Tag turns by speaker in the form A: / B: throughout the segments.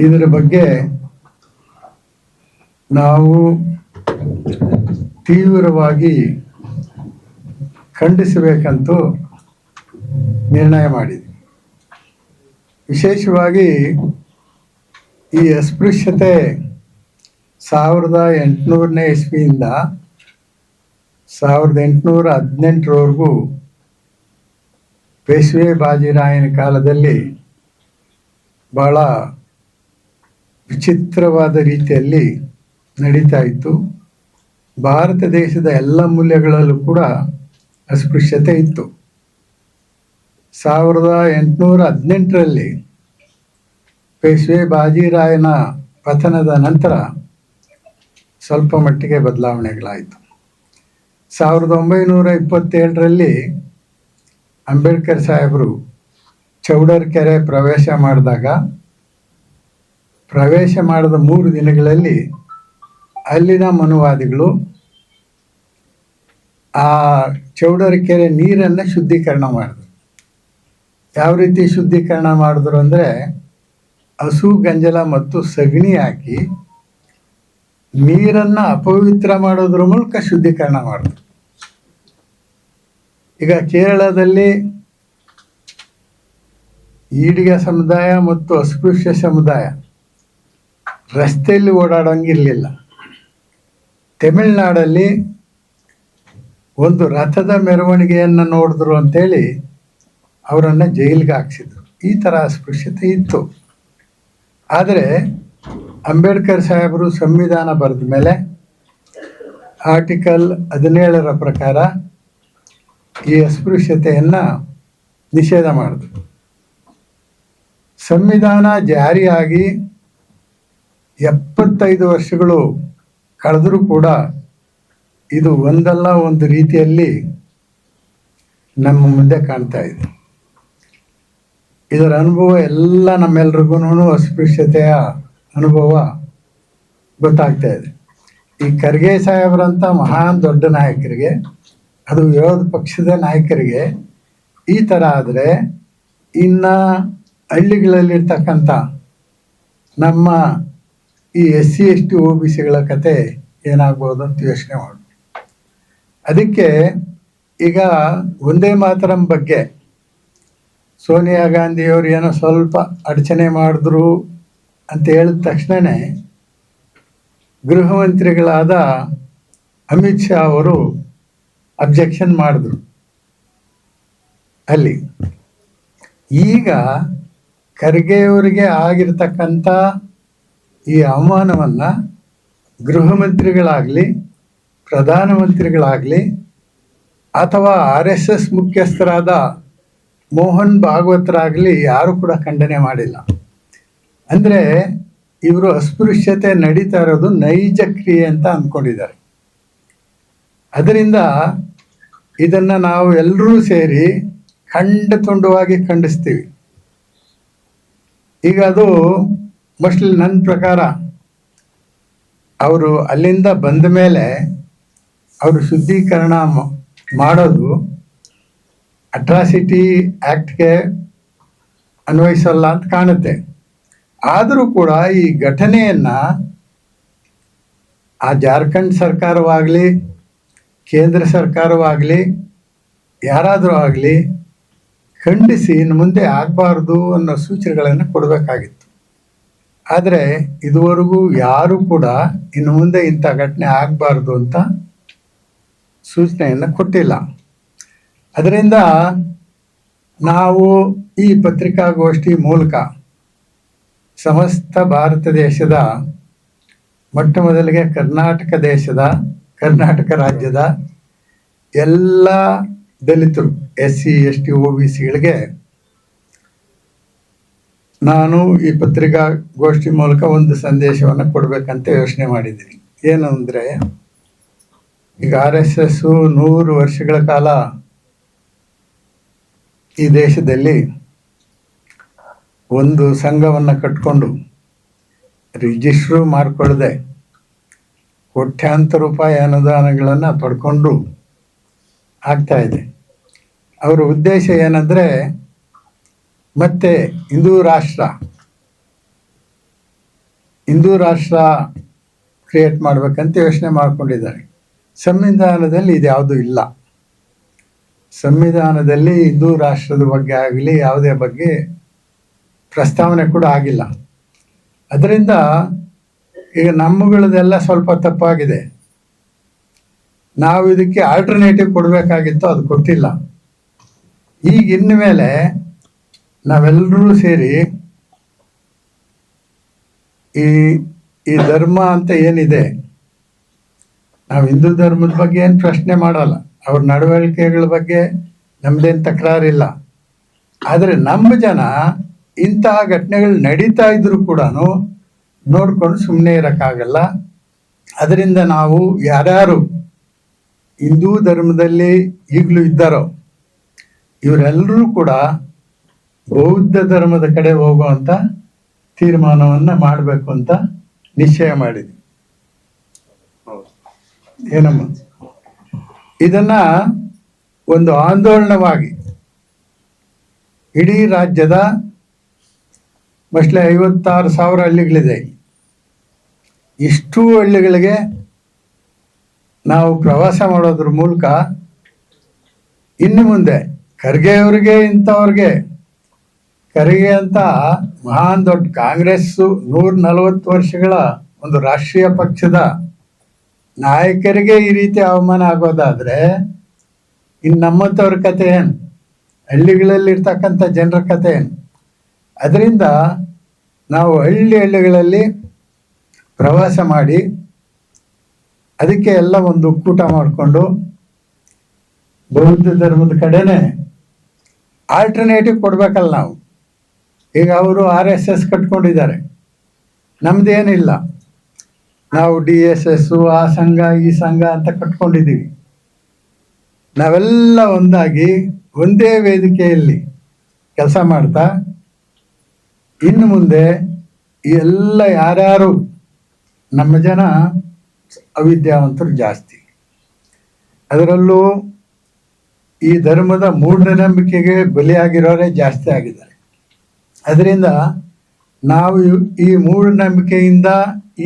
A: ಇದರ ಬಗ್ಗೆ ನಾವು ತೀವ್ರವಾಗಿ ಖಂಡಿಸಬೇಕಂತೂ ನಿರ್ಣಯ ಮಾಡಿದ್ವಿ. ವಿಶೇಷವಾಗಿ ಈ ಅಸ್ಪೃಶ್ಯತೆ 1800ನೇ ಇಸ್ವಿಯಿಂದ 1818ರವರೆಗೂ ಪೇಶ್ವೆ ಬಾಜಿರಾಯನ ಕಾಲದಲ್ಲಿ ಬಹಳ ವಿಚಿತ್ರವಾದ ರೀತಿಯಲ್ಲಿ ನಡೀತಾ ಇತ್ತು. ಭಾರತ ದೇಶದ ಎಲ್ಲ ಮೂಲೆಗಳಲ್ಲೂ ಕೂಡ ಅಸ್ಪೃಶ್ಯತೆ ಇತ್ತು. 1818ರಲ್ಲಿ ಪೇಶ್ವೆ ಬಾಜಿರಾಯನ ಪತನದ ನಂತರ ಸ್ವಲ್ಪ ಮಟ್ಟಿಗೆ ಬದಲಾವಣೆಗಳಾಯಿತು. 1927ರಲ್ಲಿ ಅಂಬೇಡ್ಕರ್ ಸಾಹೇಬರು ಚೌಡರ್ ಕೆರೆ ಪ್ರವೇಶ ಮಾಡಿದಾಗ ಪ್ರವೇಶ ಮಾಡಿದ 3 ದಿನಗಳಲ್ಲಿ ಅಲ್ಲಿನ ಮನುವಾದಿಗಳು ಆ ಚೌಡರ್ ಕೆರೆ ನೀರನ್ನು ಶುದ್ಧೀಕರಣ ಮಾಡಿದ್ರು. ಯಾವ ರೀತಿ ಶುದ್ಧೀಕರಣ ಮಾಡಿದ್ರು ಅಂದರೆ ಹಸು ಗಂಜಲ ಮತ್ತು ಸಗಣಿ ಹಾಕಿ ನೀರನ್ನು ಅಪವಿತ್ರ ಮಾಡೋದ್ರ ಮೂಲಕ ಶುದ್ಧೀಕರಣ ಮಾಡಿದ್ರು. ಈಗ ಕೇರಳದಲ್ಲಿ ಈಡಿಗ ಸಮುದಾಯ ಮತ್ತು ಅಸ್ಪೃಶ್ಯ ಸಮುದಾಯ ರಸ್ತೆಯಲ್ಲಿ ಓಡಾಡೋಂಗಿರಲಿಲ್ಲ. ತಮಿಳುನಾಡಲ್ಲಿ ಒಂದು ರಥದ ಮೆರವಣಿಗೆಯನ್ನು ನೋಡಿದ್ರು ಅಂತೇಳಿ ಅವರನ್ನು ಜೈಲಿಗೆ ಹಾಕ್ಸಿದ್ರು. ಈ ಥರ ಅಸ್ಪೃಶ್ಯತೆ ಇತ್ತು. ಆದರೆ ಅಂಬೇಡ್ಕರ್ ಸಾಹೇಬರು ಸಂವಿಧಾನ ಬರೆದ ಮೇಲೆ ಆರ್ಟಿಕಲ್ 17ರ ಪ್ರಕಾರ ಈ ಅಸ್ಪೃಶ್ಯತೆಯನ್ನು ನಿಷೇಧ ಮಾಡಿದ್ರು. ಸಂವಿಧಾನ ಜಾರಿಯಾಗಿ 75 ವರ್ಷಗಳು ಕಳೆದರೂ ಕೂಡ ಇದು ಒಂದಲ್ಲ ಒಂದು ರೀತಿಯಲ್ಲಿ ನಮ್ಮ ಮುಂದೆ ಕಾಣ್ತಾ ಇದೆ. ಇದರ ಅನುಭವ ಎಲ್ಲ ನಮ್ಮೆಲ್ರಿಗೂ ಅಸ್ಪೃಶ್ಯತೆಯ ಅನುಭವ ಗೊತ್ತಾಗ್ತಾ ಇದೆ. ಈ ಖರ್ಗೆ ಸಾಹೇಬರಂಥ ಮಹಾನ್ ದೊಡ್ಡ ನಾಯಕರಿಗೆ, ಅದು ವಿರೋಧ ಪಕ್ಷದ ನಾಯಕರಿಗೆ ಈ ಥರ ಆದರೆ ಇನ್ನು ಹಳ್ಳಿಗಳಲ್ಲಿರ್ತಕ್ಕಂಥ ನಮ್ಮ ಈ SC ST OBCಗಳ ಕತೆ ಏನಾಗ್ಬೋದು ಅಂತ ಯೋಚನೆ ಮಾಡಿ. ಅದಕ್ಕೆ ಈಗ ಒಂದೇ ಮಾತರಂ ಬಗ್ಗೆ ಸೋನಿಯಾ ಗಾಂಧಿಯವರು ಏನೋ ಸ್ವಲ್ಪ ಅಡಚಣೆ ಮಾಡಿದ್ರು ಅಂತ ಹೇಳಿದ ತಕ್ಷಣವೇ ಗೃಹ ಮಂತ್ರಿಗಳಾದ ಅಮಿತ್ ಶಾ ಅವರು ಅಬ್ಜೆಕ್ಷನ್ ಮಾಡಿದ್ರು ಅಲ್ಲಿ. ಈಗ ಖರ್ಗೆಯವರಿಗೆ ಆಗಿರ್ತಕ್ಕಂಥ ಈ ಅವಮಾನವನ್ನು ಗೃಹ ಮಂತ್ರಿಗಳಾಗಲಿ, ಪ್ರಧಾನಮಂತ್ರಿಗಳಾಗಲಿ ಅಥವಾ RSS ಮುಖ್ಯಸ್ಥರಾದ ಮೋಹನ್ ಭಾಗವತರಾಗಲಿ ಯಾರು ಕೂಡ ಖಂಡನೆ ಮಾಡಿಲ್ಲ. ಅಂದರೆ ಇವರು ಅಸ್ಪೃಶ್ಯತೆ ನಡೀತಾ ಇರೋದು ನೈಜ ಕ್ರಿಯೆ ಅಂತ ಅಂದ್ಕೊಂಡಿದ್ದಾರೆ. ಅದರಿಂದ ಇದನ್ನು ನಾವು ಎಲ್ಲರೂ ಸೇರಿ ಖಂಡತುಂಡವಾಗಿ ಖಂಡಿಸ್ತೀವಿ. ಈಗ ಅದು ಮೋಸ್ಟ್ಲಿ ನನ್ನ ಪ್ರಕಾರ ಅವರು ಅಲ್ಲಿಂದ ಬಂದ ಮೇಲೆ ಅವರು ಶುದ್ಧೀಕರಣ ಮಾಡೋದು ಅಟ್ರಾಸಿಟಿ ಆ್ಯಕ್ಟ್ಗೆ ಅನ್ವಯಿಸಲ್ಲ ಅಂತ ಕಾಣುತ್ತೆ. ಆದರೂ ಕೂಡ ಈ ಘಟನೆಯನ್ನು ಆ ಜಾರ್ಖಂಡ್ ಸರ್ಕಾರವಾಗಲಿ, ಕೇಂದ್ರ ಸರ್ಕಾರವಾಗಲಿ, ಯಾರಾದರೂ ಆಗಲಿ ಖಂಡಿಸಿ ಇನ್ನು ಮುಂದೆ ಆಗಬಾರ್ದು ಅನ್ನೋ ಸೂಚನೆಗಳನ್ನು ಕೊಡಬೇಕಾಗಿತ್ತು. ಆದರೆ ಇದುವರೆಗೂ ಯಾರೂ ಕೂಡ ಇನ್ನು ಮುಂದೆ ಇಂಥ ಘಟನೆ ಆಗಬಾರ್ದು ಅಂತ ಸೂಚನೆಯನ್ನು ಕೊಟ್ಟಿಲ್ಲ. ಅದರಿಂದ ನಾವು ಈ ಪತ್ರಿಕಾಗೋಷ್ಠಿ ಮೂಲಕ ಸಮಸ್ತ ಭಾರತ ದೇಶದ, ಮೊಟ್ಟ ಮೊದಲಿಗೆ ಕರ್ನಾಟಕ ರಾಜ್ಯದ ಎಲ್ಲ ದಲಿತರು, SC ST OBCಗಳಿಗೆ ನಾನು ಈ ಪತ್ರಿಕಾಗೋಷ್ಠಿ ಮೂಲಕ ಒಂದು ಸಂದೇಶವನ್ನು ಕೊಡಬೇಕಂತ ಯೋಚನೆ ಮಾಡಿದ್ದೀನಿ. ಏನು ಅಂದರೆ, ಈಗ RSS 100 ವರ್ಷಗಳ ಕಾಲ ಈ ದೇಶದಲ್ಲಿ ಒಂದು ಸಂಘವನ್ನು ಕಟ್ಕೊಂಡು ರಿಜಿಸ್ಟ್ರು ಮಾಡಿಕೊಳ್ಳದೆ ಕೋಟ್ಯಾಂತರ ರೂಪಾಯಿ ಅನುದಾನಗಳನ್ನು ಪಡ್ಕೊಂಡು ಆಗ್ತಾ ಇದೆ. ಅವರ ಉದ್ದೇಶ ಏನಂದರೆ ಮತ್ತೆ ಹಿಂದೂ ರಾಷ್ಟ್ರ ಕ್ರಿಯೇಟ್ ಮಾಡಬೇಕಂತ ಯೋಚನೆ ಮಾಡಿಕೊಂಡಿದ್ದಾರೆ. ಸಂವಿಧಾನದಲ್ಲಿ ಇದ್ಯಾವುದೂ ಇಲ್ಲ. ಸಂವಿಧಾನದಲ್ಲಿ ಹಿಂದೂ ರಾಷ್ಟ್ರದ ಬಗ್ಗೆ ಆಗಲಿ ಯಾವುದೇ ಬಗ್ಗೆ ಪ್ರಸ್ತಾವನೆ ಕೂಡ ಆಗಿಲ್ಲ. ಅದರಿಂದ ಈಗ ನಮ್ಮಗಳದೆಲ್ಲ ಸ್ವಲ್ಪ ತಪ್ಪಾಗಿದೆ. ನಾವು ಇದಕ್ಕೆ ಆಲ್ಟರ್ನೇಟಿವ್ ಕೊಡಬೇಕಾಗಿತ್ತು, ಅದು ಕೊಟ್ಟಿಲ್ಲ. ಈಗ ಇನ್ಮೇಲೆ ನಾವೆಲ್ಲರೂ ಸೇರಿ ಈ ಧರ್ಮ ಅಂತ ಏನಿದೆ, ನಾವು ಹಿಂದೂ ಧರ್ಮದ ಬಗ್ಗೆ ಏನು ಪ್ರಶ್ನೆ ಮಾಡಲ್ಲ, ಅವ್ರ ನಡವಳಿಕೆಗಳ ಬಗ್ಗೆ ನಮ್ದೇನು ತಕರಾರಿಲ್ಲ. ಆದರೆ ನಮ್ಮ ಜನ ಇಂತಹ ಘಟನೆಗಳು ನಡೀತಾ ಇದ್ರು ಕೂಡ ನೋಡ್ಕೊಂಡು ಸುಮ್ಮನೆ ಇರೋಕ್ಕಾಗಲ್ಲ. ಅದರಿಂದ ನಾವು ಯಾರ್ಯಾರು ಹಿಂದೂ ಧರ್ಮದಲ್ಲಿ ಈಗಲೂ ಇದ್ದಾರೋ ಇವರೆಲ್ಲರೂ ಕೂಡ ಬೌದ್ಧ ಧರ್ಮದ ಕಡೆ ಹೋಗುವಂಥ ತೀರ್ಮಾನವನ್ನು ಮಾಡಬೇಕು ಅಂತ ನಿಶ್ಚಯ ಮಾಡಿದ್ವಿ. ಏನಮ್ಮ, ಇದನ್ನ ಒಂದು ಆಂದೋಲನವಾಗಿ ಇಡೀ ರಾಜ್ಯದ ಮೋಸ್ಟ್ಲಿ 56,000 ಹಳ್ಳಿಗಳಿದೆ. ಇಷ್ಟು ಹಳ್ಳಿಗಳಿಗೆ ನಾವು ಪ್ರವಾಸ ಮಾಡೋದ್ರ ಮೂಲಕ ಇನ್ನು ಮುಂದೆ ಖರ್ಗೆ ಅವರಿಗೆ ಇಂಥವ್ರಿಗೆ, ಖರ್ಗೆ ಅಂತ ಮಹಾನ್ ದೊಡ್ಡ ಕಾಂಗ್ರೆಸ್ಸು 140 ವರ್ಷಗಳ ಒಂದು ರಾಷ್ಟ್ರೀಯ ಪಕ್ಷದ ನಾಯಕರಿಗೆ ಈ ರೀತಿ ಅವಮಾನ ಆಗೋದಾದ್ರೆ ಇನ್ನು ನಮ್ಮಂಥವ್ರ ಕತೆ ಏನು, ಹಳ್ಳಿಗಳಲ್ಲಿರ್ತಕ್ಕಂಥ ಜನರ ಕತೆ ಏನು? ಅದರಿಂದ ನಾವು ಹಳ್ಳಿಗಳಲ್ಲಿ ಪ್ರವಾಸ ಮಾಡಿ ಅದಕ್ಕೆ ಎಲ್ಲ ಒಂದು ಒಕ್ಕೂಟ ಮಾಡಿಕೊಂಡು ಬೌದ್ಧ ಧರ್ಮದ ಕಡೆನೆ ಆಲ್ಟರ್ನೇಟಿವ್ ಕೊಡ್ಬೇಕಲ್ಲ ನಾವು. ಈಗ ಅವರು RSS ಕಟ್ಕೊಂಡಿದ್ದಾರೆ, ನಮ್ದೇನಿಲ್ಲ. ನಾವು DSS ಆ ಸಂಘ ಈ ಸಂಘ ಅಂತ ಕಟ್ಕೊಂಡಿದ್ದೀವಿ. ನಾವೆಲ್ಲ ಒಂದಾಗಿ ಒಂದೇ ವೇದಿಕೆಯಲ್ಲಿ ಕೆಲಸ ಮಾಡ್ತಾ ಇನ್ನು ಮುಂದೆ ಎಲ್ಲ ಯಾರ್ಯಾರು ನಮ್ಮ ಜನ ಅವಿದ್ಯಾವಂತರು ಜಾಸ್ತಿ, ಅದರಲ್ಲೂ ಈ ಧರ್ಮದ ಮೂಢನಂಬಿಕೆಗೆ ಬಲಿಯಾಗಿರೋರೇ ಜಾಸ್ತಿ ಆಗಿದ್ದಾರೆ. ಅದರಿಂದ ನಾವು ಈ ಮೂಢನಂಬಿಕೆಯಿಂದ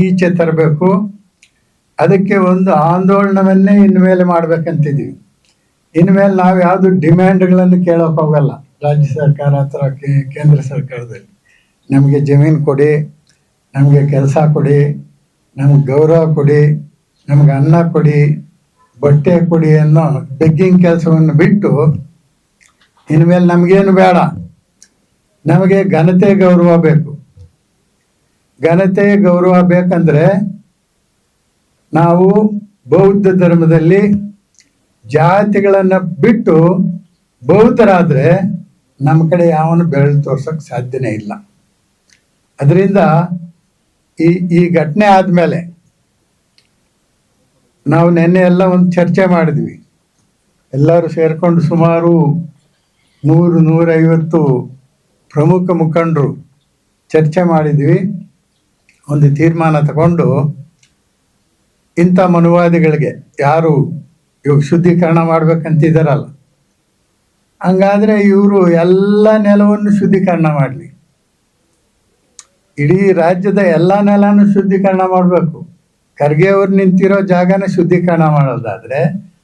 A: ಈಚೆ ತರಬೇಕು. ಅದಕ್ಕೆ ಒಂದು ಆಂದೋಲನವನ್ನೇ ಇನ್ಮೇಲೆ ಮಾಡ್ಬೇಕಂತಿದ್ದೀವಿ. ಇನ್ಮೇಲೆ ನಾವು ಯಾವುದು ಡಿಮ್ಯಾಂಡ್ಗಳನ್ನು ಕೇಳೋಕೆ ಹೋಗಲ್ಲ. ರಾಜ್ಯ ಸರ್ಕಾರ ಅಥವಾ ಕೇಂದ್ರ ಸರ್ಕಾರದಲ್ಲಿ ನಮಗೆ ಜಮೀನು ಕೊಡಿ, ನಮಗೆ ಕೆಲಸ ಕೊಡಿ, ನಮ್ಗೆ ಗೌರವ ಕೊಡಿ, ನಮ್ಗೆ ಅನ್ನ ಕೊಡಿ, ಬಟ್ಟೆ ಕೊಡಿ ಅನ್ನೋ ಬೆಗ್ಗಿಂಗ್ ಕೆಲಸವನ್ನು ಬಿಟ್ಟು ಇನ್ಮೇಲೆ ನಮಗೇನು ಬೇಡ, ನಮಗೆ ಘನತೆ ಗೌರವ ಬೇಕು. ಘನತೆ ಗೌರವ ಬೇಕಂದ್ರೆ ನಾವು ಬೌದ್ಧ ಧರ್ಮದಲ್ಲಿ ಜಾತಿಗಳನ್ನು ಬಿಟ್ಟು ಬೌದ್ಧರಾದರೆ ನಮ್ಮ ಕಡೆ ಯಾವನು ಬೆರಳು ತೋರ್ಸೋಕ್ಕೆ ಸಾಧ್ಯನೇ ಇಲ್ಲ. ಅದರಿಂದ ಈ ಘಟನೆ ಆದಮೇಲೆ ನಾವು ನೆನ್ನೆ ಎಲ್ಲ ಒಂದು ಚರ್ಚೆ ಮಾಡಿದ್ವಿ. ಎಲ್ಲರೂ ಸೇರಿಕೊಂಡು ಸುಮಾರು 100-150 ಪ್ರಮುಖ ಮುಖಂಡರು ಚರ್ಚೆ ಮಾಡಿದ್ವಿ. ಒಂದು ತೀರ್ಮಾನ ತಗೊಂಡು ಇಂಥ ಮನುವಾದಿಗಳಿಗೆ ಯಾರು ಇವಾಗ ಶುದ್ಧೀಕರಣ ಮಾಡ್ಬೇಕಂತಿದ್ದಾರಲ್ಲ, ಹಂಗಾದರೆ ಇವರು ಎಲ್ಲ ನೆಲವನ್ನು ಶುದ್ಧೀಕರಣ ಮಾಡಲಿ. ಇಡೀ ರಾಜ್ಯದ ಎಲ್ಲ ನೆಲನೂ ಶುದ್ಧೀಕರಣ ಮಾಡಬೇಕು. ಖರ್ಗೆ ಅವ್ರು ನಿಂತಿರೋ ಜಾಗನ ಶುದ್ಧೀಕರಣ ಮಾಡೋದಾದರೆ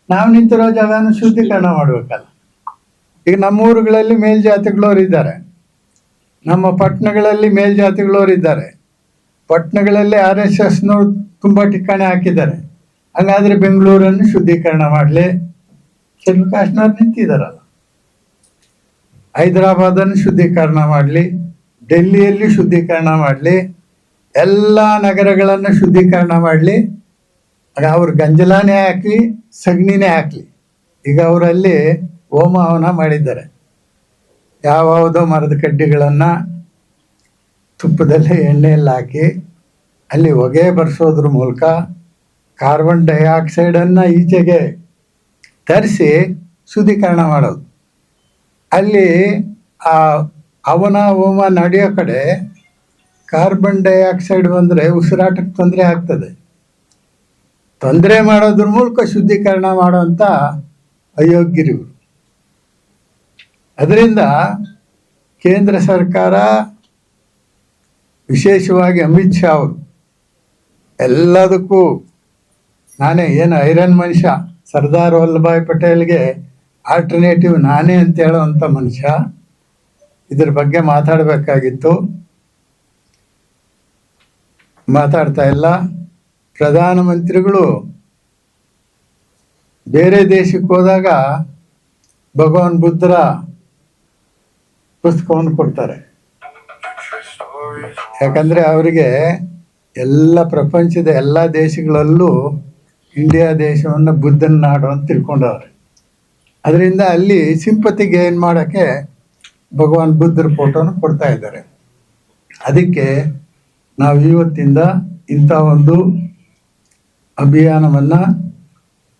A: ನಾವು ನಿಂತಿರೋ ಜಾಗನ ಶುದ್ಧೀಕರಣ ಮಾಡಬೇಕಲ್ಲ. ಈಗ ನಮ್ಮ ಊರುಗಳಲ್ಲಿ ಮೇಲ್ಜಾತಿಗಳವ್ರು ಇದ್ದಾರೆ, ನಮ್ಮ ಪಟ್ಟಣಗಳಲ್ಲಿ ಮೇಲ್ಜಾತಿಗಳವ್ರು ಇದ್ದಾರೆ. ಪಟ್ಟಣಗಳಲ್ಲಿ RSSನವ್ರು ತುಂಬ ಠಿಕಾಣೆ ಹಾಕಿದ್ದಾರೆ. ಹಾಗಾದರೆ ಬೆಂಗಳೂರನ್ನು ಶುದ್ಧೀಕರಣ ಮಾಡಲಿ, ಶೆಡ್ಯೂಲ್ ಕಾಸ್ಟ್ನವ್ರು ನಿಂತಿದ್ದಾರಲ್ಲ. ಹೈದರಾಬಾದನ್ನು ಶುದ್ಧೀಕರಣ ಮಾಡಲಿ, ಡೆಲ್ಲಿಯಲ್ಲಿ ಶುದ್ಧೀಕರಣ ಮಾಡಲಿ, ಎಲ್ಲ ನಗರಗಳನ್ನು ಶುದ್ಧೀಕರಣ ಮಾಡಲಿ. ಅವ್ರು ಗಂಜಲಾನೇ ಹಾಕಲಿ, ಸಗಣಿನೇ ಹಾಕಲಿ. ಈಗ ಅವರಲ್ಲಿ ಹೋಮ ಹವನ ಮಾಡಿದ್ದಾರೆ. ಯಾವುದೋ ಮರದ ಕಡ್ಡಿಗಳನ್ನು ತುಪ್ಪದಲ್ಲಿ ಎಣ್ಣೆಯಲ್ಲಿ ಹಾಕಿ ಅಲ್ಲಿ ಹೊಗೆ ಬರ್ಸೋದ್ರ ಮೂಲಕ ಕಾರ್ಬನ್ ಡೈಆಕ್ಸೈಡನ್ನು ಈಚೆಗೆ ತರಿಸಿ ಶುದ್ಧೀಕರಣ ಮಾಡೋದು. ಅಲ್ಲಿ ಆ ಹವನ ಹೋಮ ನಡೆಯೋ ಕಡೆ ಕಾರ್ಬನ್ ಡೈಆಕ್ಸೈಡ್ ಬಂದರೆ ಉಸಿರಾಟಕ್ಕೆ ತೊಂದರೆ ಆಗ್ತದೆ. ತೊಂದರೆ ಮಾಡೋದ್ರ ಮೂಲಕ ಶುದ್ಧೀಕರಣ ಮಾಡೋಂಥ ಅಯೋಗ್ಯರು. ಅದರಿಂದ ಕೇಂದ್ರ ಸರ್ಕಾರ, ವಿಶೇಷವಾಗಿ ಅಮಿತ್ ಶಾ ಅವರು ಎಲ್ಲದಕ್ಕೂ ನಾನೇ ಏನು ಐರನ್ ಮನುಷ್ಯ, ಸರ್ದಾರ್ ವಲ್ಲಭಾಯ್ ಪಟೇಲ್ಗೆ ಆಲ್ಟರ್ನೇಟಿವ್ ನಾನೇ ಅಂತ ಹೇಳೋವಂಥ ಮನುಷ್ಯ, ಇದ್ರ ಬಗ್ಗೆ ಮಾತಾಡಬೇಕಾಗಿತ್ತು, ಮಾತಾಡ್ತಾ ಇಲ್ಲ. ಪ್ರಧಾನಮಂತ್ರಿಗಳು ಬೇರೆ ದೇಶಕ್ಕೆ ಹೋದಾಗ ಭಗವಾನ್ ಬುದ್ಧರ ಪುಸ್ತಕವನ್ನು ಕೊಡ್ತಾರೆ. ಯಾಕಂದರೆ ಅವರಿಗೆ ಎಲ್ಲ ಪ್ರಪಂಚದ ಎಲ್ಲ ದೇಶಗಳಲ್ಲೂ ಇಂಡಿಯಾ ದೇಶವನ್ನು ಬುದ್ಧನ ನಾಡು ಅಂತ ತಿಳ್ಕೊಂಡವ್ರೆ. ಅದರಿಂದ ಅಲ್ಲಿ ಸಿಂಪತಿ ಗೇನ್ ಮಾಡೋಕ್ಕೆ ಭಗವಾನ್ ಬುದ್ಧರ ಫೋಟೋನ ಕೊಡ್ತಾ ಇದ್ದಾರೆ. ಅದಕ್ಕೆ ನಾವು ಇವತ್ತಿಂದ ಇಂಥ ಒಂದು ಅಭಿಯಾನವನ್ನು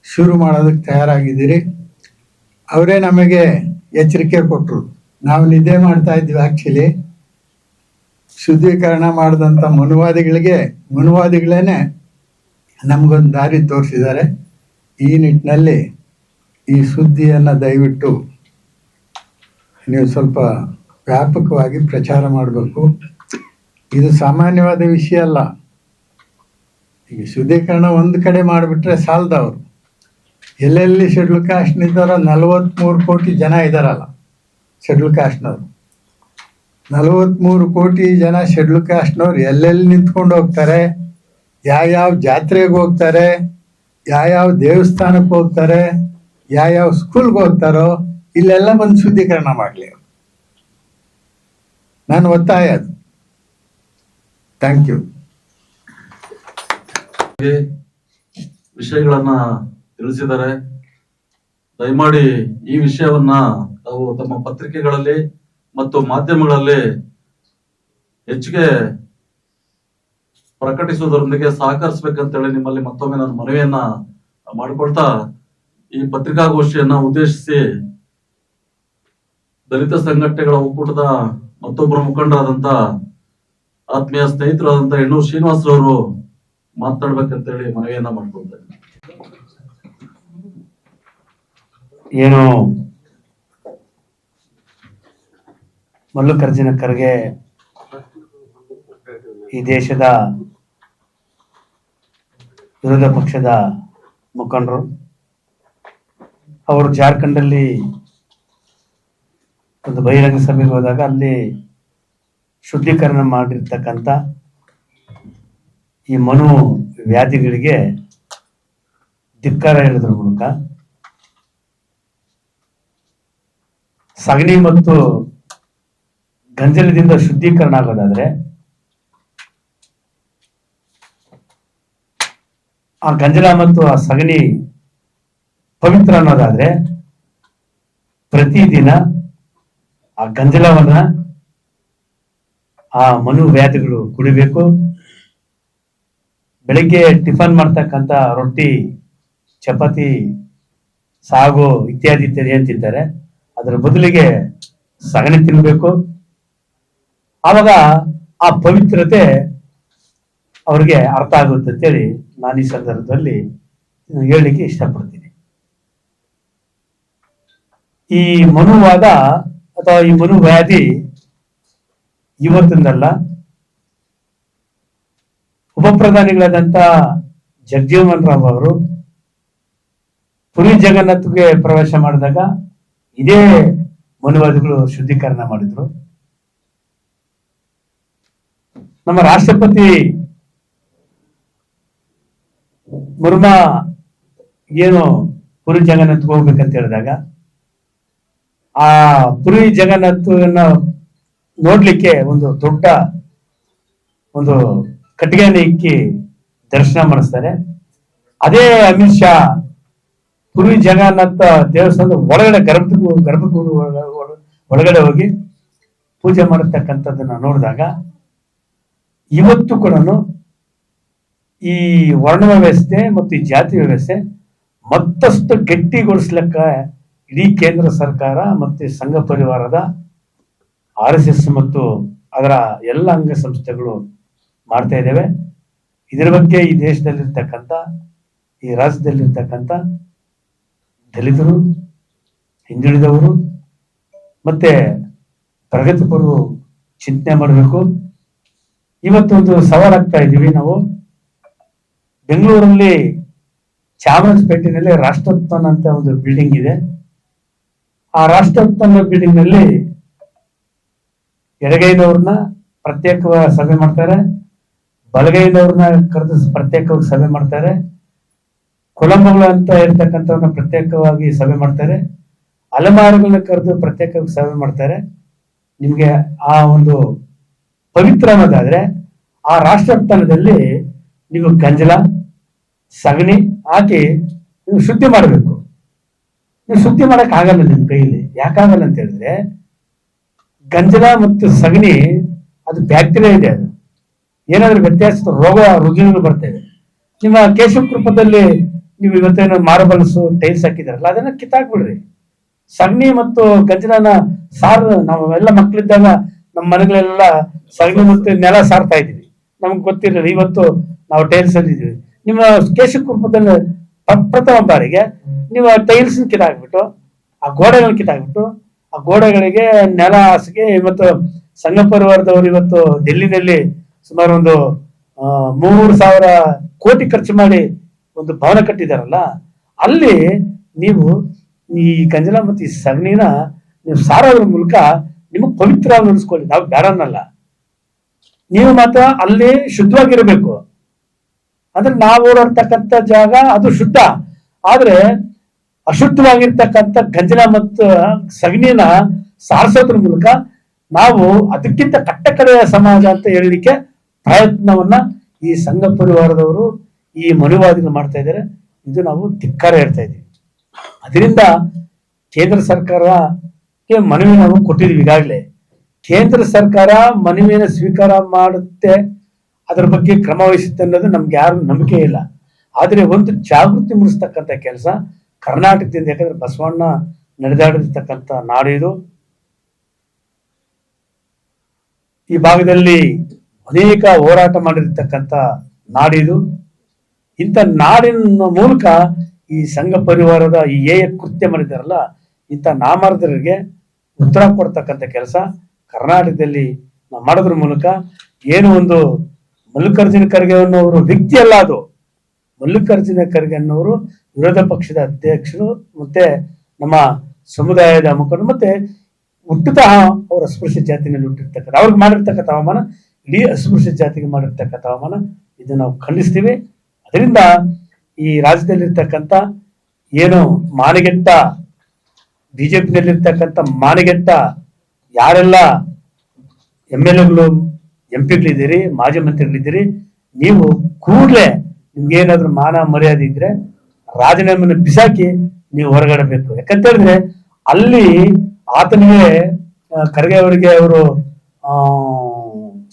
A: ಶುರು ಮಾಡೋದಕ್ಕೆ ತಯಾರಾಗಿದ್ದೀರಿ. ಅವರೇ ನಮಗೆ ಎಚ್ಚರಿಕೆ ಕೊಟ್ಟರು. ನಾವು ನಿದ್ದೆ ಮಾಡ್ತಾ ಇದ್ವಿ. ಆ್ಯಕ್ಚುಲಿ ಶುದ್ಧೀಕರಣ ಮಾಡಿದಂಥ ಮನುವಾದಿಗಳೇ ನಮಗೊಂದು ದಾರಿ ತೋರಿಸಿದ್ದಾರೆ. ಈ ನಿಟ್ಟಿನಲ್ಲಿ ಈ ಸುದ್ದಿಯನ್ನು ದಯವಿಟ್ಟು ನೀವು ಸ್ವಲ್ಪ ವ್ಯಾಪಕವಾಗಿ ಪ್ರಚಾರ ಮಾಡಬೇಕು. ಇದು ಸಾಮಾನ್ಯವಾದ ವಿಷಯ ಅಲ್ಲ. ಈಗ ಶುದ್ಧೀಕರಣ ಒಂದು ಕಡೆ ಮಾಡಿಬಿಟ್ರೆ ಸಾಲದವರು. ಎಲ್ಲೆಲ್ಲಿ ಶೆಡ್ಯೂಲ್ ಕಾಸ್ಟ್ನಿದ್ದಾರೋ 43 ಕೋಟಿ ಜನ ಇದ್ದಾರಲ್ಲ ಶೆಡ್ಯೂಲ್ ಕಾಸ್ಟ್ನವರು. 43 ಕೋಟಿ ಜನ ಶೆಡ್ಯೂಲ್ ಕಾಸ್ಟ್ನವ್ರು ಎಲ್ಲೆಲ್ಲಿ ನಿಂತ್ಕೊಂಡು ಹೋಗ್ತಾರೆ, ಯಾವ್ಯಾವ ಜಾತ್ರೆಗೆ ಹೋಗ್ತಾರೆ, ಯಾವ್ಯಾವ ದೇವಸ್ಥಾನಕ್ಕೆ ಹೋಗ್ತಾರೆ, ಯಾವ್ಯಾವ ಸ್ಕೂಲ್ಗೆ ಹೋಗ್ತಾರೋ ಇಲ್ಲೆಲ್ಲ ಬಂದು ಶುದ್ಧೀಕರಣ ಮಾಡಲಿ. ನಾನು ಒತ್ತಾಯ ಅದು. Thank you.
B: ವಿಷಯಗಳನ್ನ ತಿಳಿಸಿದ್ದಾರೆ. ದಯಮಾಡಿ ಈ ವಿಷಯವನ್ನ ತಾವು ತಮ್ಮ ಪತ್ರಿಕೆಗಳಲ್ಲಿ ಮತ್ತು ಮಾಧ್ಯಮಗಳಲ್ಲಿ ಹೆಚ್ಚಿಗೆ ಪ್ರಕಟಿಸುವುದರೊಂದಿಗೆ ಸಹಕರಿಸಬೇಕಂತೇಳಿ ನಿಮ್ಮಲ್ಲಿ ಮತ್ತೊಮ್ಮೆ ನಾನು ಮನವಿಯನ್ನ ಮಾಡಿಕೊಳ್ತಾ ಈ ಪತ್ರಿಕಾಗೋಷ್ಠಿಯನ್ನ ಉದ್ದೇಶಿಸಿ ದಲಿತ ಸಂಘಟನೆಗಳ ಒಕ್ಕೂಟದ ಮತ್ತೊಬ್ಬರ ಮುಖಂಡರಾದಂತ ಆತ್ಮೀಯ ಸ್ನೇಹಿತರಾದಂತ ಹೆಣ್ಣೂರು ಶ್ರೀನಿವಾಸರವರು ಮಾತನಾಡ್ಬೇಕಂತೇಳಿ ಮನವಿಯನ್ನ ಮಾಡ್ಕೊಳ್ತೇನೆ.
C: ಏನು ಮಲ್ಲಿಕಾರ್ಜುನ ಖರ್ಗೆ ಈ ದೇಶದ ವಿರೋಧ ಪಕ್ಷದ ಮುಖಂಡರು, ಅವರು ಜಾರ್ಖಂಡಲ್ಲಿ ಒಂದು ಬಹಿರಂಗ ಸಭೆಗೆ ಹೋದಾಗ ಅಲ್ಲಿ ಶುದ್ಧೀಕರಣ ಮಾಡಿರ್ತಕ್ಕಂಥ ಈ ಮನು ವ್ಯಾಧಿಗಳಿಗೆ ಧಿಕ್ಕಾರ ಹೇಳೋದ್ರ ಮೂಲಕ ಸಗಣಿ ಮತ್ತು ಗಂಜಲದಿಂದ ಶುದ್ಧೀಕರಣ ಆಗೋದಾದ್ರೆ ಆ ಗಂಜಲ ಮತ್ತು ಆ ಸಗಣಿ ಪವಿತ್ರ ಅನ್ನೋದಾದ್ರೆ ಪ್ರತಿದಿನ ಆ ಗಂಜಲವನ್ನ ಆ ಮನು ವ್ಯಾಧಿಗಳು ಕುಡಿಬೇಕು. ಬೆಳಿಗ್ಗೆ ಟಿಫನ್ ಮಾಡ್ತಕ್ಕಂಥ ರೊಟ್ಟಿ, ಚಪಾತಿ, ಸಾಗು ಇತ್ಯಾದಿ ಏನ್ ತಿಂತಾರೆ ಅದರ ಬದಲಿಗೆ ಸಗಣಿ ತಿನ್ಬೇಕು. ಆವಾಗ ಆ ಪವಿತ್ರತೆ ಅವ್ರಿಗೆ ಅರ್ಥ ಆಗುತ್ತೆ ಅಂತೇಳಿ ನಾನು ಈ ಸಂದರ್ಭದಲ್ಲಿ ಹೇಳಲಿಕ್ಕೆ ಇಷ್ಟಪಡ್ತೀನಿ. ಈ ಮನುವಾದ ಅಥವಾ ಈ ಮನು ವ್ಯಾಧಿ ಇವತ್ತಿಂದಲ್ಲ, ಉಪ ಪ್ರಧಾನಿಗಳಾದಂತ ಜಗಜೀವನ್ ರಾಮ್ ಅವರು ಪುರಿ ಜಗನ್ನಾಥ್ಗೆ ಪ್ರವೇಶ ಮಾಡಿದಾಗ ಇದೇ ಮನುವಾದಿಗಳು ಶುದ್ಧೀಕರಣ ಮಾಡಿದ್ರು. ನಮ್ಮ ರಾಷ್ಟ್ರಪತಿ ಮುರ್ಮಾ ಏನು ಪುರಿ ಜಗನ್ನಾಥ್ಗೆ ಹೋಗ್ಬೇಕಂತ ಹೇಳಿದಾಗ ಆ ಪುರಿ ಜಗನ್ನಾಥನ ನೋಡ್ಲಿಕ್ಕೆ ಒಂದು ದೊಡ್ಡ ಒಂದು ಕಟ್ಟಿಗೆಯನ್ನು ಇಕ್ಕಿ ದರ್ಶನ ಮಾಡಿಸ್ತಾರೆ. ಅದೇ ಅಮಿತ್ ಶಾ ಪುರಿ ಜಗನ್ನಾಥ ದೇವಸ್ಥಾನದ ಒಳಗಡೆ ಗರ್ಭಗುಡಿ ಒಳಗಡೆ ಹೋಗಿ ಪೂಜೆ ಮಾಡತಕ್ಕಂಥದ್ದನ್ನ ನೋಡಿದಾಗ ಇವತ್ತು ಕೂಡ ಈ ವರ್ಣ ವ್ಯವಸ್ಥೆ ಮತ್ತು ಈ ಜಾತಿ ವ್ಯವಸ್ಥೆ ಮತ್ತಷ್ಟು ಗಟ್ಟಿಗೊಳಿಸ್ಲಿಕ್ಕ ಇಡೀ ಕೇಂದ್ರ ಸರ್ಕಾರ ಮತ್ತು ಸಂಘ ಪರಿವಾರದ RSS ಮತ್ತು ಅದರ ಎಲ್ಲ ಅಂಗಸಂಸ್ಥೆಗಳು ಮಾಡ್ತಾ ಇದ್ದೇವೆ. ಇದರ ಬಗ್ಗೆ ಈ ದೇಶದಲ್ಲಿರ್ತಕ್ಕಂಥ, ಈ ರಾಜ್ಯದಲ್ಲಿರ್ತಕ್ಕಂಥ ದಲಿತರು, ಹಿಂದುಳಿದವರು, ಮತ್ತೆ ಪ್ರಗತಿಪರರು ಚಿಂತನೆ ಮಾಡಬೇಕು. ಇವತ್ತೊಂದು ಸವಾಲಾಗ್ತಾ ಇದ್ದೀವಿ ನಾವು. ಬೆಂಗಳೂರಲ್ಲಿ ಚಾಮರಾಜಪೇಟೆಯಲ್ಲಿ ರಾಷ್ಟ್ರೋತ್ಥಾನ ಅಂತ ಒಂದು ಬಿಲ್ಡಿಂಗ್ ಇದೆ. ಆ ರಾಷ್ಟ್ರೋತ್ಥಾನ ಬಿಲ್ಡಿಂಗ್ ನಲ್ಲಿ ಎಡಗೈದವ್ರನ್ನ ಪ್ರತ್ಯೇಕ ಸಭೆ ಮಾಡ್ತಾರೆ, ಬಲಗೈದವ್ರನ್ನ ಕರೆದು ಪ್ರತ್ಯೇಕವಾಗಿ ಸಭೆ ಮಾಡ್ತಾರೆ, ಕುಲಂಬಗಳು ಅಂತ ಇರ್ತಕ್ಕಂಥವ್ರನ್ನ ಪ್ರತ್ಯೇಕವಾಗಿ ಸಭೆ ಮಾಡ್ತಾರೆ, ಅಲೆಮಾರುಗಳನ್ನ ಕರೆದು ಪ್ರತ್ಯೇಕವಾಗಿ ಸಭೆ ಮಾಡ್ತಾರೆ. ನಿಮ್ಗೆ ಆ ಒಂದು ಪವಿತ್ರ ಅನ್ನೋದಾದ್ರೆ ಆ ರಾಷ್ಟ್ರೋತ್ಥಾನದಲ್ಲಿ ನೀವು ಗಂಜಲ ಸಗಣಿ ಹಾಕಿ ನೀವು ಶುದ್ಧಿ ಮಾಡಬೇಕು. ನೀವು ಶುದ್ಧಿ ಮಾಡಕ್ ಆಗಲ್ಲ ನಿಮ್ ಕೈಯಲ್ಲಿ. ಯಾಕಾಗಲ್ಲ ಅಂತ ಹೇಳಿದ್ರೆ ಗಂಜಲ ಮತ್ತು ಸಗಣಿ ಅದು ಬ್ಯಾಕ್ಟೀರಿಯಾ ಇದೆ. ಅದು ಏನಾದ್ರೂ ವ್ಯತ್ಯಾಸ ರೋಗ ರುಜಿನಗಳು ಬರ್ತವೆ. ನಿಮ್ಮ ಕೇಶವ ಕೃಪದಲ್ಲಿ ನೀವು ಇವತ್ತೇನು ಮಾರ್ಬಲ್ಸ್ ಟೈಲ್ಸ್ ಹಾಕಿದಾರಲ್ಲ ಅದನ್ನ ಕಿತ್ತಾಕ್ಬಿಡ್ರಿ. ಸಗಣಿ ಮತ್ತು ಗಂಜಲನ ಸಾರು ನಾವೆಲ್ಲ ಮಕ್ಕಳಿದ್ದಾಗ ನಮ್ಮ ಮನೆಗಳೆಲ್ಲ ಸಗಣಿ ಮತ್ತು ನೆಲ ಸಾರ್ತಾ ಇದೀವಿ. ನಮ್ಗೆ ಗೊತ್ತಿರಲಿಲ್ಲ. ಇವತ್ತು ನಾವು ಟೈಲ್ಸ್ ಅಲ್ಲಿ ಇದೀವಿ. ನಿಮ್ಮ ಕೇಶವ ಕೃಪದಲ್ಲಿ ಪ್ರಥಮ ಬಾರಿಗೆ ನೀವು ಟೈಲ್ಸ್ ಕಿತ್ತಾಕ್ಬಿಟ್ಟು ಆ ಗೋಡೆಗಳನ್ನ ಕಿತ್ತಾಕ್ಬಿಟ್ಟು ಆ ಗೋಡೆಗಳಿಗೆ ನೆಲ ಹಾಸಿಗೆ. ಇವತ್ತು ಸಂಘ ಪರಿವಾರದವರು ಇವತ್ತು ಡೆಲ್ಲಿನಲ್ಲಿ ಸುಮಾರು ಒಂದು 3,000 ಕೋಟಿ ಖರ್ಚು ಮಾಡಿ ಒಂದು ಭವನ ಕಟ್ಟಿದಾರಲ್ಲ, ಅಲ್ಲಿ ನೀವು ಈ ಗಂಜಲ ಮತ್ತು ಈ ಸಗಣಿನ ನೀವು ಸಾರೋದ್ರ ಮೂಲಕ ನಿಮಗೆ ಪವಿತ್ರ ನಡೆಸ್ಕೊಳ್ಳಿ. ನಾವು ಬೇಡ ಅನ್ನಲ್ಲ, ನೀವು ಮಾತ್ರ ಅಲ್ಲಿ ಶುದ್ಧವಾಗಿರ್ಬೇಕು. ಅಂದ್ರೆ ನಾವು ಓಡಾಡ್ತಕ್ಕಂಥ ಜಾಗ ಅದು ಶುದ್ಧ. ಆದ್ರೆ ಅಶುದ್ಧವಾಗಿರ್ತಕ್ಕಂಥ ಗಂಜಲ ಮತ್ತು ಸಗಣಿನ ಸಾರಿಸೋದ್ರ ಮೂಲಕ ನಾವು ಅದಕ್ಕಿಂತ ಕಟ್ಟಕಡೆಯ ಸಮಾಜ ಅಂತ ಹೇಳಲಿಕ್ಕೆ ಪ್ರಯತ್ನವನ್ನ ಈ ಸಂಘ ಪರಿವಾರದವರು ಈ ಮನುವಾದಿಗಳು ಮಾಡ್ತಾ ಇದ್ದಾರೆ. ಇದು ನಾವು ಧಿಕ್ಕಾರ ಹೇಳ್ತಾ ಇದ್ದೀವಿ. ಅದರಿಂದ ಕೇಂದ್ರ ಸರ್ಕಾರಕ್ಕೆ ಮನವಿ ನಾವು ಕೊಟ್ಟಿದ್ದೀವಿ ಈಗಾಗಲೇ. ಕೇಂದ್ರ ಸರ್ಕಾರ ಮನವಿಯನ್ನು ಸ್ವೀಕಾರ ಮಾಡುತ್ತೆ, ಅದರ ಬಗ್ಗೆ ಕ್ರಮ ವಹಿಸುತ್ತೆ ಅನ್ನೋದು ನಮ್ಗೆ ಯಾರು ನಂಬಿಕೆ ಇಲ್ಲ. ಆದ್ರೆ ಒಂದು ಜಾಗೃತಿ ಮೂಡಿಸ್ತಕ್ಕಂಥ ಕೆಲಸ ಕರ್ನಾಟಕದಿಂದ, ಯಾಕಂದ್ರೆ ಬಸವಣ್ಣ ನಡೆದಾಡಿರ್ತಕ್ಕಂಥ ನಾಡು ಇದು. ಈ ಭಾಗದಲ್ಲಿ ಅನೇಕ ಹೋರಾಟ ಮಾಡಿರ್ತಕ್ಕಂಥ ನಾಡಿದು. ಇಂಥ ನಾಡಿನ ಮೂಲಕ ಈ ಸಂಘ ಪರಿವಾರದ ಈ ಕೃತ್ಯ ಮಾಡಿದಾರಲ್ಲ, ಇಂಥ ನಾಮರ್ದರಿಗೆ ಉತ್ತರ ಕೊಡ್ತಕ್ಕಂಥ ಕೆಲಸ ಕರ್ನಾಟಕದಲ್ಲಿ ನಾವು ಮಾಡೋದ್ರ ಮೂಲಕ ಏನು ಒಂದು ಮಲ್ಲಿಕಾರ್ಜುನ ಖರ್ಗೆ ಅನ್ನೋರು ವ್ಯಕ್ತಿ ಅಲ್ಲ, ಅದು ಮಲ್ಲಿಕಾರ್ಜುನ ಖರ್ಗೆ ಅನ್ನೋರು ವಿರೋಧ ಪಕ್ಷದ ಅಧ್ಯಕ್ಷರು ಮತ್ತೆ ನಮ್ಮ ಸಮುದಾಯದ ಮುಖಂಡರು. ಮತ್ತೆ ಹುಟ್ಟುತ್ತಾ ಅವರ ಅಸ್ಪೃಶ್ಯ ಜಾತಿನಲ್ಲಿ ಹುಟ್ಟಿರ್ತಕ್ಕಂಥ ಅವ್ರಿಗೆ ಮಾಡಿರ್ತಕ್ಕಂಥ ಅವಮಾನ ಇಡೀ ಅಸ್ಪೃಶ್ಯ ಜಾತಿಗೆ ಮಾಡಿರ್ತಕ್ಕಂಥ ಅವಮಾನ, ಇದನ್ನು ನಾವು ಖಂಡಿಸ್ತೀವಿ. ಅದರಿಂದ ಈ ರಾಜ್ಯದಲ್ಲಿರ್ತಕ್ಕಂಥ ಏನು ಮಾನಗೆಟ್ಟ ಬಿಜೆಪಿನಲ್ಲಿರ್ತಕ್ಕಂಥ ಮಾನಗೆಟ್ಟ ಯಾರೆಲ್ಲ MLAಗಳು MP ಗಳಿದ್ದೀರಿ, ಮಾಜಿ ಮಂತ್ರಿಗಳಿದ್ದೀರಿ, ನೀವು ಕೂಡಲೇ ನಿಮ್ಗೇನಾದ್ರೂ ಮಾನ ಮರ್ಯಾದೆ ಇದ್ರೆ ರಾಜೀನಾಮೆಯನ್ನು ಬಿಸಾಕಿ ನೀವು ಹೊರಗಡಬೇಕು. ಯಾಕಂತ ಹೇಳಿದ್ರೆ ಅಲ್ಲಿ ಆತನಿಗೆ ಖರ್ಗೆ ಅವರಿಗೆ ಅವರು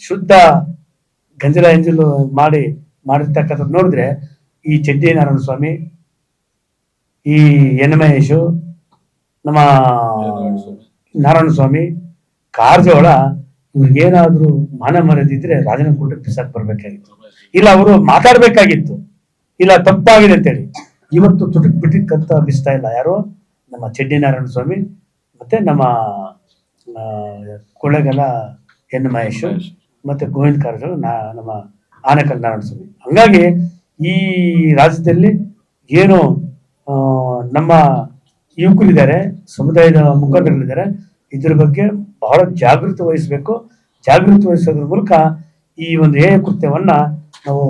C: ಶುದ್ಧ ಗಂಜಲ ಎಂಜಲು ಮಾಡಿರ್ತಕ್ಕಂಥದ್ದು ನೋಡಿದ್ರೆ ಈ ಚೆಡ್ಡಿ ನಾರಾಯಣ ಸ್ವಾಮಿ, ಈ ಎನ್ ಮಹೇಶು, ನಮ್ಮ ನಾರಾಯಣ ಸ್ವಾಮಿ, ಕಾರಜೋಳ ಇವ್ರಿಗೇನಾದ್ರೂ ಮಾನ ಮರ್ಯಾದಿದ್ರೆ ರಾಜನ ಕೂಟ ಬಿಸಾಕ್ ಬರ್ಬೇಕಾಗಿತ್ತು, ಇಲ್ಲ ಅವರು ಮಾತಾಡ್ಬೇಕಾಗಿತ್ತು, ಇಲ್ಲ ತಪ್ಪಾಗಿದೆ ಅಂತೇಳಿ. ಇವತ್ತು ತುಟುಕ್ ಬಿಟ್ಟಿಕ್ಕಂತ ಬಿಸ್ತಾ ಇಲ್ಲ ಯಾರು, ನಮ್ಮ ಚೆಡ್ಡಿ ನಾರಾಯಣ ಸ್ವಾಮಿ ಮತ್ತೆ ನಮ್ಮ ಕೊಳ್ಳೆಗಾಲ ಎನ್ ಮಹೇಶ್ ಮತ್ತೆ ಗೋವಿಂದ ಕಾರಜೋಳ, ನಮ್ಮ ಆನೇಕಲ್ ನಾರಾಯಣ ಸ್ವಾಮಿ. ಹಂಗಾಗಿ ಈ ರಾಜ್ಯದಲ್ಲಿ ಏನು ನಮ್ಮ ಯುವಕರಿದ್ದಾರೆ, ಸಮುದಾಯದ ಮುಖಂಡರಿದ್ದಾರೆ, ಇದ್ರ ಬಗ್ಗೆ ಬಹಳ ಜಾಗೃತಿ ವಹಿಸಬೇಕು. ಜಾಗೃತಿ ವಹಿಸೋದ್ರ ಮೂಲಕ ಈ ಒಂದು ಕೃತ್ಯವನ್ನ ನಾವು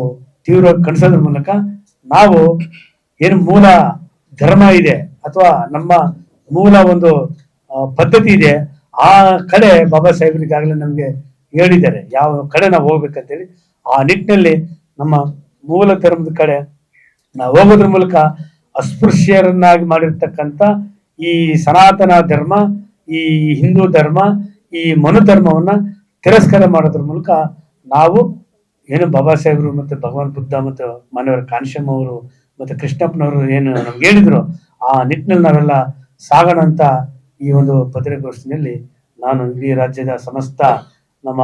C: ತೀವ್ರವಾಗಿ ಖಂಡಿಸೋದ್ರ ಮೂಲಕ ನಾವು ಏನು ಮೂಲ ಧರ್ಮ ಇದೆ ಅಥವಾ ನಮ್ಮ ಮೂಲ ಒಂದು ಪದ್ಧತಿ ಇದೆ, ಆ ಕಡೆ ಬಾಬಾ ಸಾಹೇಬ್ರಿಗಾಗಲೇ ನಮ್ಗೆ ಹೇಳಿದ್ದಾರೆ ಯಾವ ಕಡೆ ನಾವು ಹೋಗ್ಬೇಕಂತೇಳಿ. ಆ ನಿಟ್ಟಿನಲ್ಲಿ ನಮ್ಮ ಮೂಲ ಧರ್ಮದ ಕಡೆ ನಾವು ಹೋಗೋದ್ರ ಮೂಲಕ ಅಸ್ಪೃಶ್ಯರನ್ನಾಗಿ ಮಾಡಿರ್ತಕ್ಕಂಥ ಈ ಸನಾತನ ಧರ್ಮ, ಈ ಹಿಂದೂ ಧರ್ಮ, ಈ ಮನು ಧರ್ಮವನ್ನ ತಿರಸ್ಕಾರ ಮಾಡೋದ್ರ ಮೂಲಕ ನಾವು ಏನು ಬಾಬಾ ಸಾಹೇಬರು ಮತ್ತೆ ಭಗವಾನ್ ಬುದ್ಧ ಮತ್ತು ಮಾನ್ಯವರ ಕಾನ್ಶಮ್ ಅವರು ಮತ್ತೆ ಕೃಷ್ಣಪ್ಪನವರು ಏನು ನಮ್ಗೆ ಹೇಳಿದ್ರು, ಆ ನಿಟ್ಟಿನಲ್ಲಿ ನಾವೆಲ್ಲ ಸಾಗೋಣ ಅಂತ ಈ ಒಂದು ಪತ್ರಿಕಾಗೋಷ್ಠಿನಲ್ಲಿ ನಾನು ಇಡೀ ರಾಜ್ಯದ ಸಮಸ್ತ ನಮ್ಮ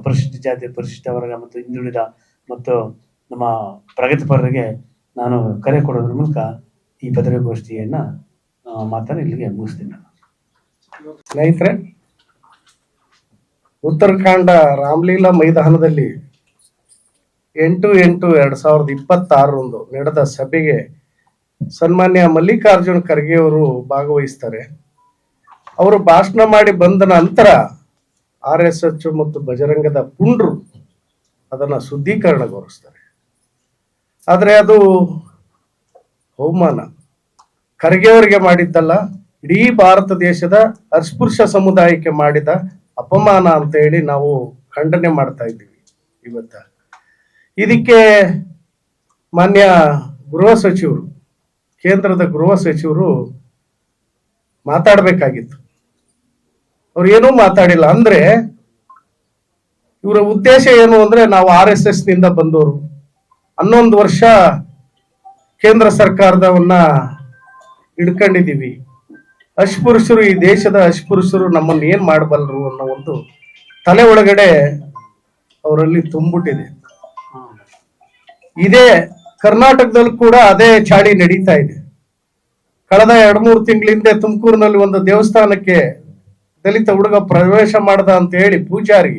C: ಪರಿಶಿಷ್ಟ ಜಾತಿ, ಪರಿಶಿಷ್ಟ ವರ್ಗ ಮತ್ತು ಹಿಂದುಳಿದ ಮತ್ತು ನಮ್ಮ ಪ್ರಗತಿಪರರಿಗೆ ನಾನು ಕರೆ ಕೊಡೋದ್ರ ಮೂಲಕ ಈ ಪತ್ರಿಕಾಗೋಷ್ಠಿಯನ್ನ ಮಾತನ್ನು ಇಲ್ಲಿಗೆ ಮುಗಿಸ್ತೀನಿ ನಾನು.
D: ಸ್ನೇಹಿತರೆ, ಉತ್ತರಾಖಂಡ ರಾಮಲೀಲಾ ಮೈದಾನದಲ್ಲಿ 8/8/2026 ನಡೆದ ಸಭೆಗೆ ಸನ್ಮಾನ್ಯ ಮಲ್ಲಿಕಾರ್ಜುನ್ ಖರ್ಗೆ ಅವರು ಭಾಗವಹಿಸ್ತಾರೆ. ಅವರು ಭಾಷಣ ಮಾಡಿ ಬಂದ ನಂತರ RSS ಮತ್ತು ಬಜರಂಗದ ಪುಂಡ್ರು ಅದನ್ನ ಶುದ್ಧೀಕರಣಗೊಳಿಸ್ತಾರೆ. ಆದರೆ ಅದು ಅವಮಾನ ಖರ್ಗೆ ಅವರಿಗೆ ಮಾಡಿದ್ದಲ್ಲ, ಇಡೀ ಭಾರತ ದೇಶದ ಅಸ್ಪೃಶ್ಯ ಸಮುದಾಯಕ್ಕೆ ಮಾಡಿದ ಅಪಮಾನ ಅಂತ ಹೇಳಿ ನಾವು ಖಂಡನೆ ಮಾಡ್ತಾ ಇದ್ದೀವಿ. ಇವತ್ತ ಇದಕ್ಕೆ ಮಾನ್ಯ ಗೃಹ ಸಚಿವರು, ಕೇಂದ್ರದ ಗೃಹ ಸಚಿವರು ಮಾತಾಡಬೇಕಾಗಿತ್ತು. ಅವ್ರು ಏನೂ ಮಾತಾಡಿಲ್ಲ. ಅಂದ್ರೆ ಇವರ ಉದ್ದೇಶ ಏನು ಅಂದ್ರೆ, ನಾವು RSS ನಿಂದ ಬಂದವರು, 11 ವರ್ಷ ಕೇಂದ್ರ ಸರ್ಕಾರದವನ್ನ ಹಿಡ್ಕೊಂಡಿದ್ದೀವಿ, ಅಸ್ಪೃಶ್ಯರು, ಈ ದೇಶದ ಅಸ್ಪೃಶ್ಯರು ನಮ್ಮನ್ನು ಏನ್ ಮಾಡಬಲ್ಲರು ಅನ್ನೋ ಒಂದು ತಲೆ ಒಳಗಡೆ ಅವರಲ್ಲಿ ತುಂಬಿಟ್ಟಿದೆ. ಇದೇ ಕರ್ನಾಟಕದಲ್ಲಿ ಕೂಡ ಅದೇ ಚಾಳಿ ನಡೀತಾ ಇದೆ. ಕಳೆದ 2-3 ತಿಂಗಳ ಹಿಂದೆ ತುಮಕೂರಿನಲ್ಲಿ ಒಂದು ದೇವಸ್ಥಾನಕ್ಕೆ ದಲಿತ ಹುಡುಗ ಪ್ರವೇಶ ಮಾಡ್ದ ಅಂತ ಹೇಳಿ ಪೂಜಾರಿ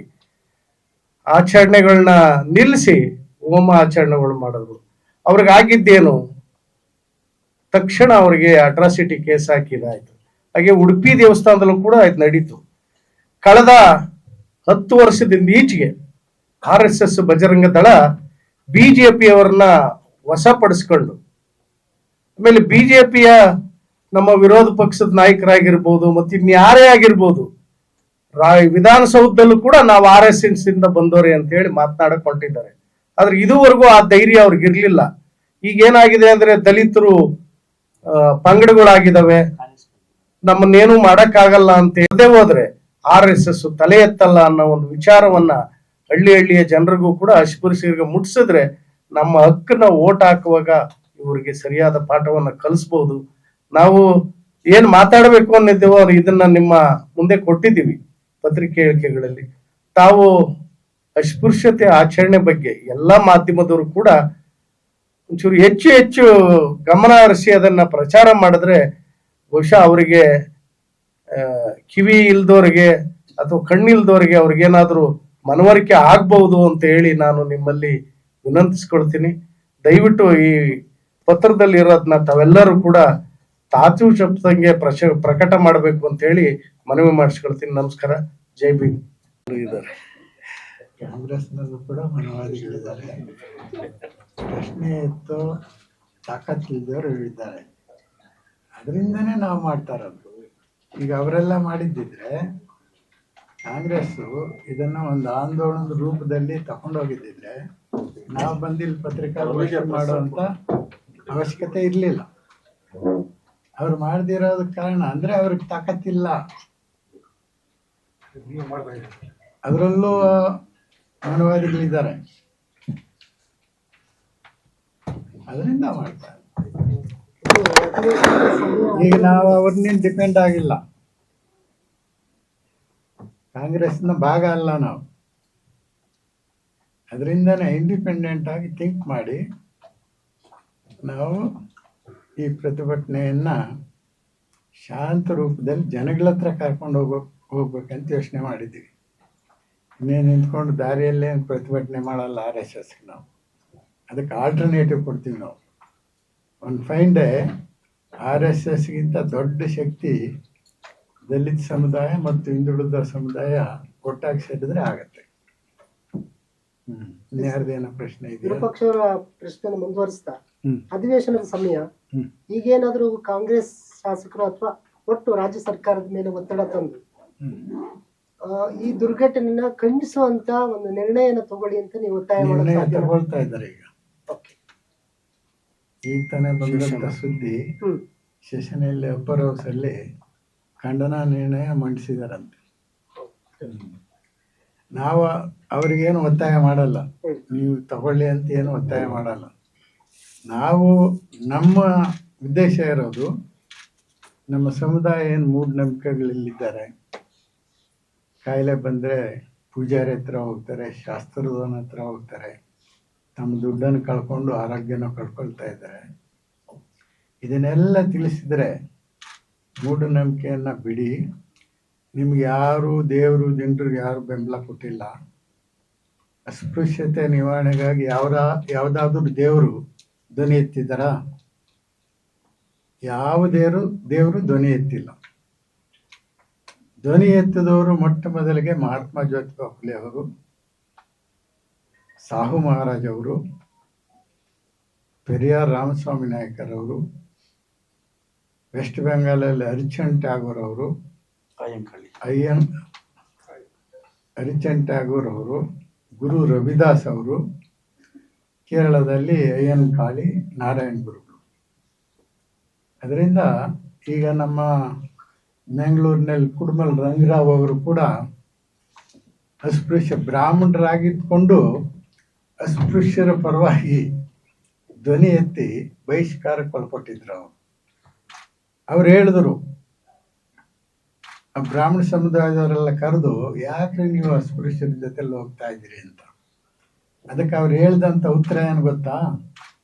D: ಆಚರಣೆಗಳನ್ನ ನಿಲ್ಲಿಸಿ ಹೋಮ ಆಚರಣೆಗಳು ಮಾಡಿದ್ರು. ಅವ್ರಿಗೆ ಆಗಿದ್ದೇನು? ತಕ್ಷಣ ಅವರಿಗೆ ಅಟ್ರಾಸಿಟಿ ಕೇಸ್ ಹಾಕಿದಾಯ್ತು. ಹಾಗೆ ಉಡುಪಿ ದೇವಸ್ಥಾನದಲ್ಲೂ ಕೂಡ ಇದು ನಡೀತು. ಕಳೆದ 10 ವರ್ಷದಿಂದ ಈಚೆಗೆ RSS ಬಜರಂಗ ದಳ BJP ಅವರನ್ನ ವಶಪಡಿಸ್ಕೊಂಡು, ಆಮೇಲೆ BJPಯ ನಮ್ಮ ವಿರೋಧ ಪಕ್ಷದ ನಾಯಕರಾಗಿರ್ಬೋದು ಮತ್ತು ಇನ್ಯಾರೇ ಆಗಿರ್ಬೋದು, ವಿಧಾನಸೌಧದಲ್ಲೂ ಕೂಡ ನಾವು RSS ಇಂದ ಬಂದವರೇ ಅಂತ ಹೇಳಿ ಮಾತನಾಡಕ್ ಹೊರಟಿದ್ದಾರೆ. ಆದ್ರೆ ಇದುವರೆಗೂ ಆ ಧೈರ್ಯ ಅವ್ರಿಗೆ ಇರ್ಲಿಲ್ಲ. ಈಗ ಏನಾಗಿದೆ ಅಂದ್ರೆ, ದಲಿತರು ಪಂಗಡಗಳಾಗಿದ್ದಾವೆ, ನಮ್ಮನ್ನೇನು ಮಾಡಕ್ಕಾಗಲ್ಲ ಅಂತ ಹೇಳದೆ ಹೋದ್ರೆ RSS ತಲೆ ಎತ್ತಲ್ಲ ಅನ್ನೋ ಒಂದು ವಿಚಾರವನ್ನ ಹಳ್ಳಿಯ ಜನರಿಗೂ ಕೂಡ ಅಸ್ಪೃಶ್ಯರಿಗೆ ಮುಟ್ಸಿದ್ರೆ ನಮ್ಮ ಹಕ್ಕನ್ನ ಓಟ್ ಹಾಕುವಾಗ ಇವರಿಗೆ ಸರಿಯಾದ ಪಾಠವನ್ನ ಕಲಿಸ್ಬಹುದು. ನಾವು ಏನ್ ಮಾತಾಡಬೇಕು ಅನ್ನಿದ್ದೇವೋ ಇದನ್ನ ನಿಮ್ಮ ಮುಂದೆ ಕೊಟ್ಟಿದ್ದೀವಿ ಪತ್ರಿಕೆ ಹೇಳಿಕೆಗಳಲ್ಲಿ. ತಾವು ಅಸ್ಪೃಶ್ಯತೆ ಆಚರಣೆ ಬಗ್ಗೆ ಎಲ್ಲಾ ಮಾಧ್ಯಮದವರು ಕೂಡ ಒಂಚೂರು ಹೆಚ್ಚು ಗಮನ ಹರಿಸಿ ಅದನ್ನ ಪ್ರಚಾರ ಮಾಡಿದ್ರೆ ಬಹುಶಃ ಅವರಿಗೆ ಕಿವಿ ಇಲ್ದೋರಿಗೆ ಅಥವಾ ಕಣ್ಣಿಲ್ದೋರಿಗೆ ಅವ್ರಿಗೇನಾದ್ರೂ ಮನವರಿಕೆ ಆಗ್ಬಹುದು ಅಂತ ಹೇಳಿ ನಾನು ನಿಮ್ಮಲ್ಲಿ ವಿನಂತಿಸ್ಕೊಳ್ತೀನಿ. ದಯವಿಟ್ಟು ಈ ಪತ್ರದಲ್ಲಿ ಇರೋದನ್ನ ತಾವೆಲ್ಲರೂ ಕೂಡ ತಾತು ಶಬ್ದಂಗೆ ಪ್ರಕಟ ಮಾಡಬೇಕು ಅಂತ ಹೇಳಿ ಮನವಿ ಮಾಡಿಸ್ಕೊಳ್ತೀನಿ. ನಮಸ್ಕಾರ. ಜೈ ಭೀಮ್. ಇದ್ದಾರೆ
A: ಕಾಂಗ್ರೆಸ್ನಲ್ಲೂ ಕೂಡ ಮನವಾದಿಗಳಿದ್ದಾರೆ, ಪ್ರಶ್ನೆ ಇತ್ತು, ತಾಕತ್ತಿಲ್ದವರು ಇದ್ದಾರೆ. ಅದರಿಂದನೇ ನಾವು ಮಾಡ್ತಾ ಇರೋದು. ಈಗ ಅವರೆಲ್ಲ ಮಾಡಿದ್ದಿದ್ರೆ ಕಾಂಗ್ರೆಸ್ಸು ಇದನ್ನ ಒಂದು ಆಂದೋಲನದ ರೂಪದಲ್ಲಿ ತಗೊಂಡೋಗಿದ್ದಿದ್ರೆ ನಾವು ಬಂದಿಲ್ಲಿ ಪತ್ರಿಕಾಗೋಷ್ಠಿ ಮಾಡುವಂತ ಅವಶ್ಯಕತೆ ಇರಲಿಲ್ಲ. ಅವ್ರು ಮಾಡದಿರೋದ ಕಾರಣ ಅಂದ್ರೆ ಅವ್ರಿಗೆ ತಾಕತ್ತಿಲ್ಲ. ಅದರಲ್ಲೂ ಮನವಾದಿಗಳಿದ್ದಾರೆ, ಅದರಿಂದ ಮಾಡ್ತಾರೆ. ಈಗ ನಾವು ಅವ್ರನ್ನೇನು ಡಿಪೆಂಡ್ ಆಗಿಲ್ಲ, ಕಾಂಗ್ರೆಸ್ನ ಭಾಗ ಅಲ್ಲ ನಾವು. ಅದರಿಂದನೇ ಇಂಡಿಪೆಂಡೆಂಟ್ ಆಗಿ ಥಿಂಕ್ ಮಾಡಿ ನಾವು ಈ ಪ್ರತಿಭಟನೆಯನ್ನ ಶಾಂತ ರೂಪದಲ್ಲಿ ಜನಗಳ ಹತ್ರ ಕರ್ಕೊಂಡು ಹೋಗ್ಬೇಕಂತ ಯೋಚನೆ ಮಾಡಿದ್ದೀವಿ. ಇನ್ನೇನು ನಿಂತ್ಕೊಂಡು ದಾರಿಯಲ್ಲೇ ಪ್ರತಿಭಟನೆ ಮಾಡಲ್ಲ RSSಗೆ. ನಾವು ಅದಕ್ಕೆ ಆಲ್ಟರ್ನೇಟಿವ್ ಕೊಡ್ತೀವಿ. ನಾವು ಒಂದು ಫೈನ್ ಡೇ RSSಗಿಂತ ದೊಡ್ಡ ಶಕ್ತಿ ದಲಿತ ಸಮುದಾಯ ಮತ್ತು ಹಿಂದುಳಿದ ಸಮುದಾಯ ಒಟ್ಟಾಗಿ ಸೇರಿದ್ರೆ ಆಗತ್ತೆ. ಇನ್ಯಾರ್ದೇನೋ ಪ್ರಶ್ನೆ ಇದೆ?
E: ವಿಪಕ್ಷವರ ಪ್ರಶ್ನೆ ಮುಂದುವರಿಸ್ತಾ, ಅಧಿವೇಶನದ ಸಮಯ ಈಗೇನಾದ್ರೂ ಕಾಂಗ್ರೆಸ್ ಶಾಸಕರು ಅಥವಾ ಒಟ್ಟು ರಾಜ್ಯ ಸರ್ಕಾರದ ಮೇಲೆ ಒತ್ತಡ ತಂದು ಈ ದುರ್ಘಟನೆನ ಖಂಡಿಸುವಂತ ಒಂದು ನಿರ್ಣಯನ ತಗೊಳ್ಳಿ ಅಂತ ನೀವು ಒತ್ತಾಯ
A: ತಗೊಳ್ತಾ ಇದ್ದಾರೆ. ಈಗ ತಾನೇ ಬಂದಂತ ಸುದ್ದಿ, ಸೆಷನಲ್ಲಿ ಅಪ್ಪರ್ ಹೌಸ್ ಅಲ್ಲಿ ಖಂಡನಾ ನಿರ್ಣಯ ಮಂಡಿಸಿದಾರಂತೆ. ನಾವು ಅವ್ರಿಗೇನು ಒತ್ತಾಯ ಮಾಡಲ್ಲ, ನೀವು ತಗೊಳ್ಳಿ ಅಂತ ಏನು ಒತ್ತಾಯ ಮಾಡಲ್ಲ. ನಾವು ನಮ್ಮ ಉದ್ದೇಶ ಇರೋದು, ನಮ್ಮ ಸಮುದಾಯ ಏನು ಮೂಢನಂಬಿಕೆಗಳಲ್ಲಿದ್ದಾರೆ, ಕಾಯಿಲೆ ಬಂದರೆ ಪೂಜಾರಿ ಹತ್ರ ಹೋಗ್ತಾರೆ, ಶಾಸ್ತ್ರದವನ ಹತ್ರ ಹೋಗ್ತಾರೆ, ತಮ್ಮ ದುಡ್ಡನ್ನು ಕಳ್ಕೊಂಡು ಆರೋಗ್ಯನ ಕಳ್ಕೊಳ್ತಾ ಇದ್ದಾರೆ. ಇದನ್ನೆಲ್ಲ ತಿಳಿಸಿದರೆ ಮೂಢನಂಬಿಕೆಯನ್ನು ಬಿಡಿ, ನಿಮ್ಗೆ ಯಾರು ದೇವರು ಜನರಿಗೆ ಯಾರು ಬೆಂಬಲ ಕೊಟ್ಟಿಲ್ಲ. ಅಸ್ಪೃಶ್ಯತೆ ನಿವಾರಣೆಗಾಗಿ ಯಾವುದಾದ್ರೂ ದೇವರು ಧ್ವನಿ ಎತ್ತಿದ್ದಾರ? ಯಾವ ದೇವರು ಧ್ವನಿ ಎತ್ತಿಲ್ಲ. ಧ್ವನಿ ಎತ್ತಿದವರು ಮೊಟ್ಟ ಮೊದಲಿಗೆ ಮಹಾತ್ಮ ಜ್ಯೋತಿಬಾ ಫುಲೆ ಅವರು, ಸಾಹು ಮಹಾರಾಜ್ ಅವರು, ಪೆರಿಯಾರ್ ರಾಮಸ್ವಾಮಿ ನಾಯಕರವರು, ವೆಸ್ಟ್ ಬೆಂಗಾಲಲ್ಲಿ ಹರಿಚಂದ್ ಟ್ಯಾಗೋರ್ ಅವರು, ಹರಿಚಂದ್ ಟ್ಯಾಗೋರ್ ಅವರು, ಗುರು ರವಿದಾಸ್ ಅವರು, ಕೇರಳದಲ್ಲಿ ಅಯ್ಯನ್ ಕಾಳಿ ನಾರಾಯಣ್ ಗುರುಗಳು. ಅದರಿಂದ ಈಗ ನಮ್ಮ ಮ್ಯಾಂಗ್ಳೂರಿನಲ್ಲಿ ಕುಡುಮಲ್ ರಂಗರಾವ್ ಅವರು ಕೂಡ ಅಸ್ಪೃಶ್ಯ ಬ್ರಾಹ್ಮಣರಾಗಿದ್ದುಕೊಂಡು ಅಸ್ಪೃಶ್ಯರ ಪರವಾಗಿ ಧ್ವನಿ ಎತ್ತಿ ಬಹಿಷ್ಕಾರಕ್ಕೆ ಒಳಪಟ್ಟಿದ್ರು. ಅವ್ರು ಹೇಳಿದ್ರು, ಆ ಬ್ರಾಹ್ಮಣ ಸಮುದಾಯದವರೆಲ್ಲ ಕರೆದು, ಯಾಕ್ರಿ ನೀವು ಅಸ್ಪೃಶ್ಯರ ಜೊತೆಲಿ ಹೋಗ್ತಾ ಇದ್ದೀರಿ ಅಂತ. ಅದಕ್ಕೆ ಅವ್ರು ಹೇಳ್ದಂಥ ಉತ್ತರ ಏನು ಗೊತ್ತಾ?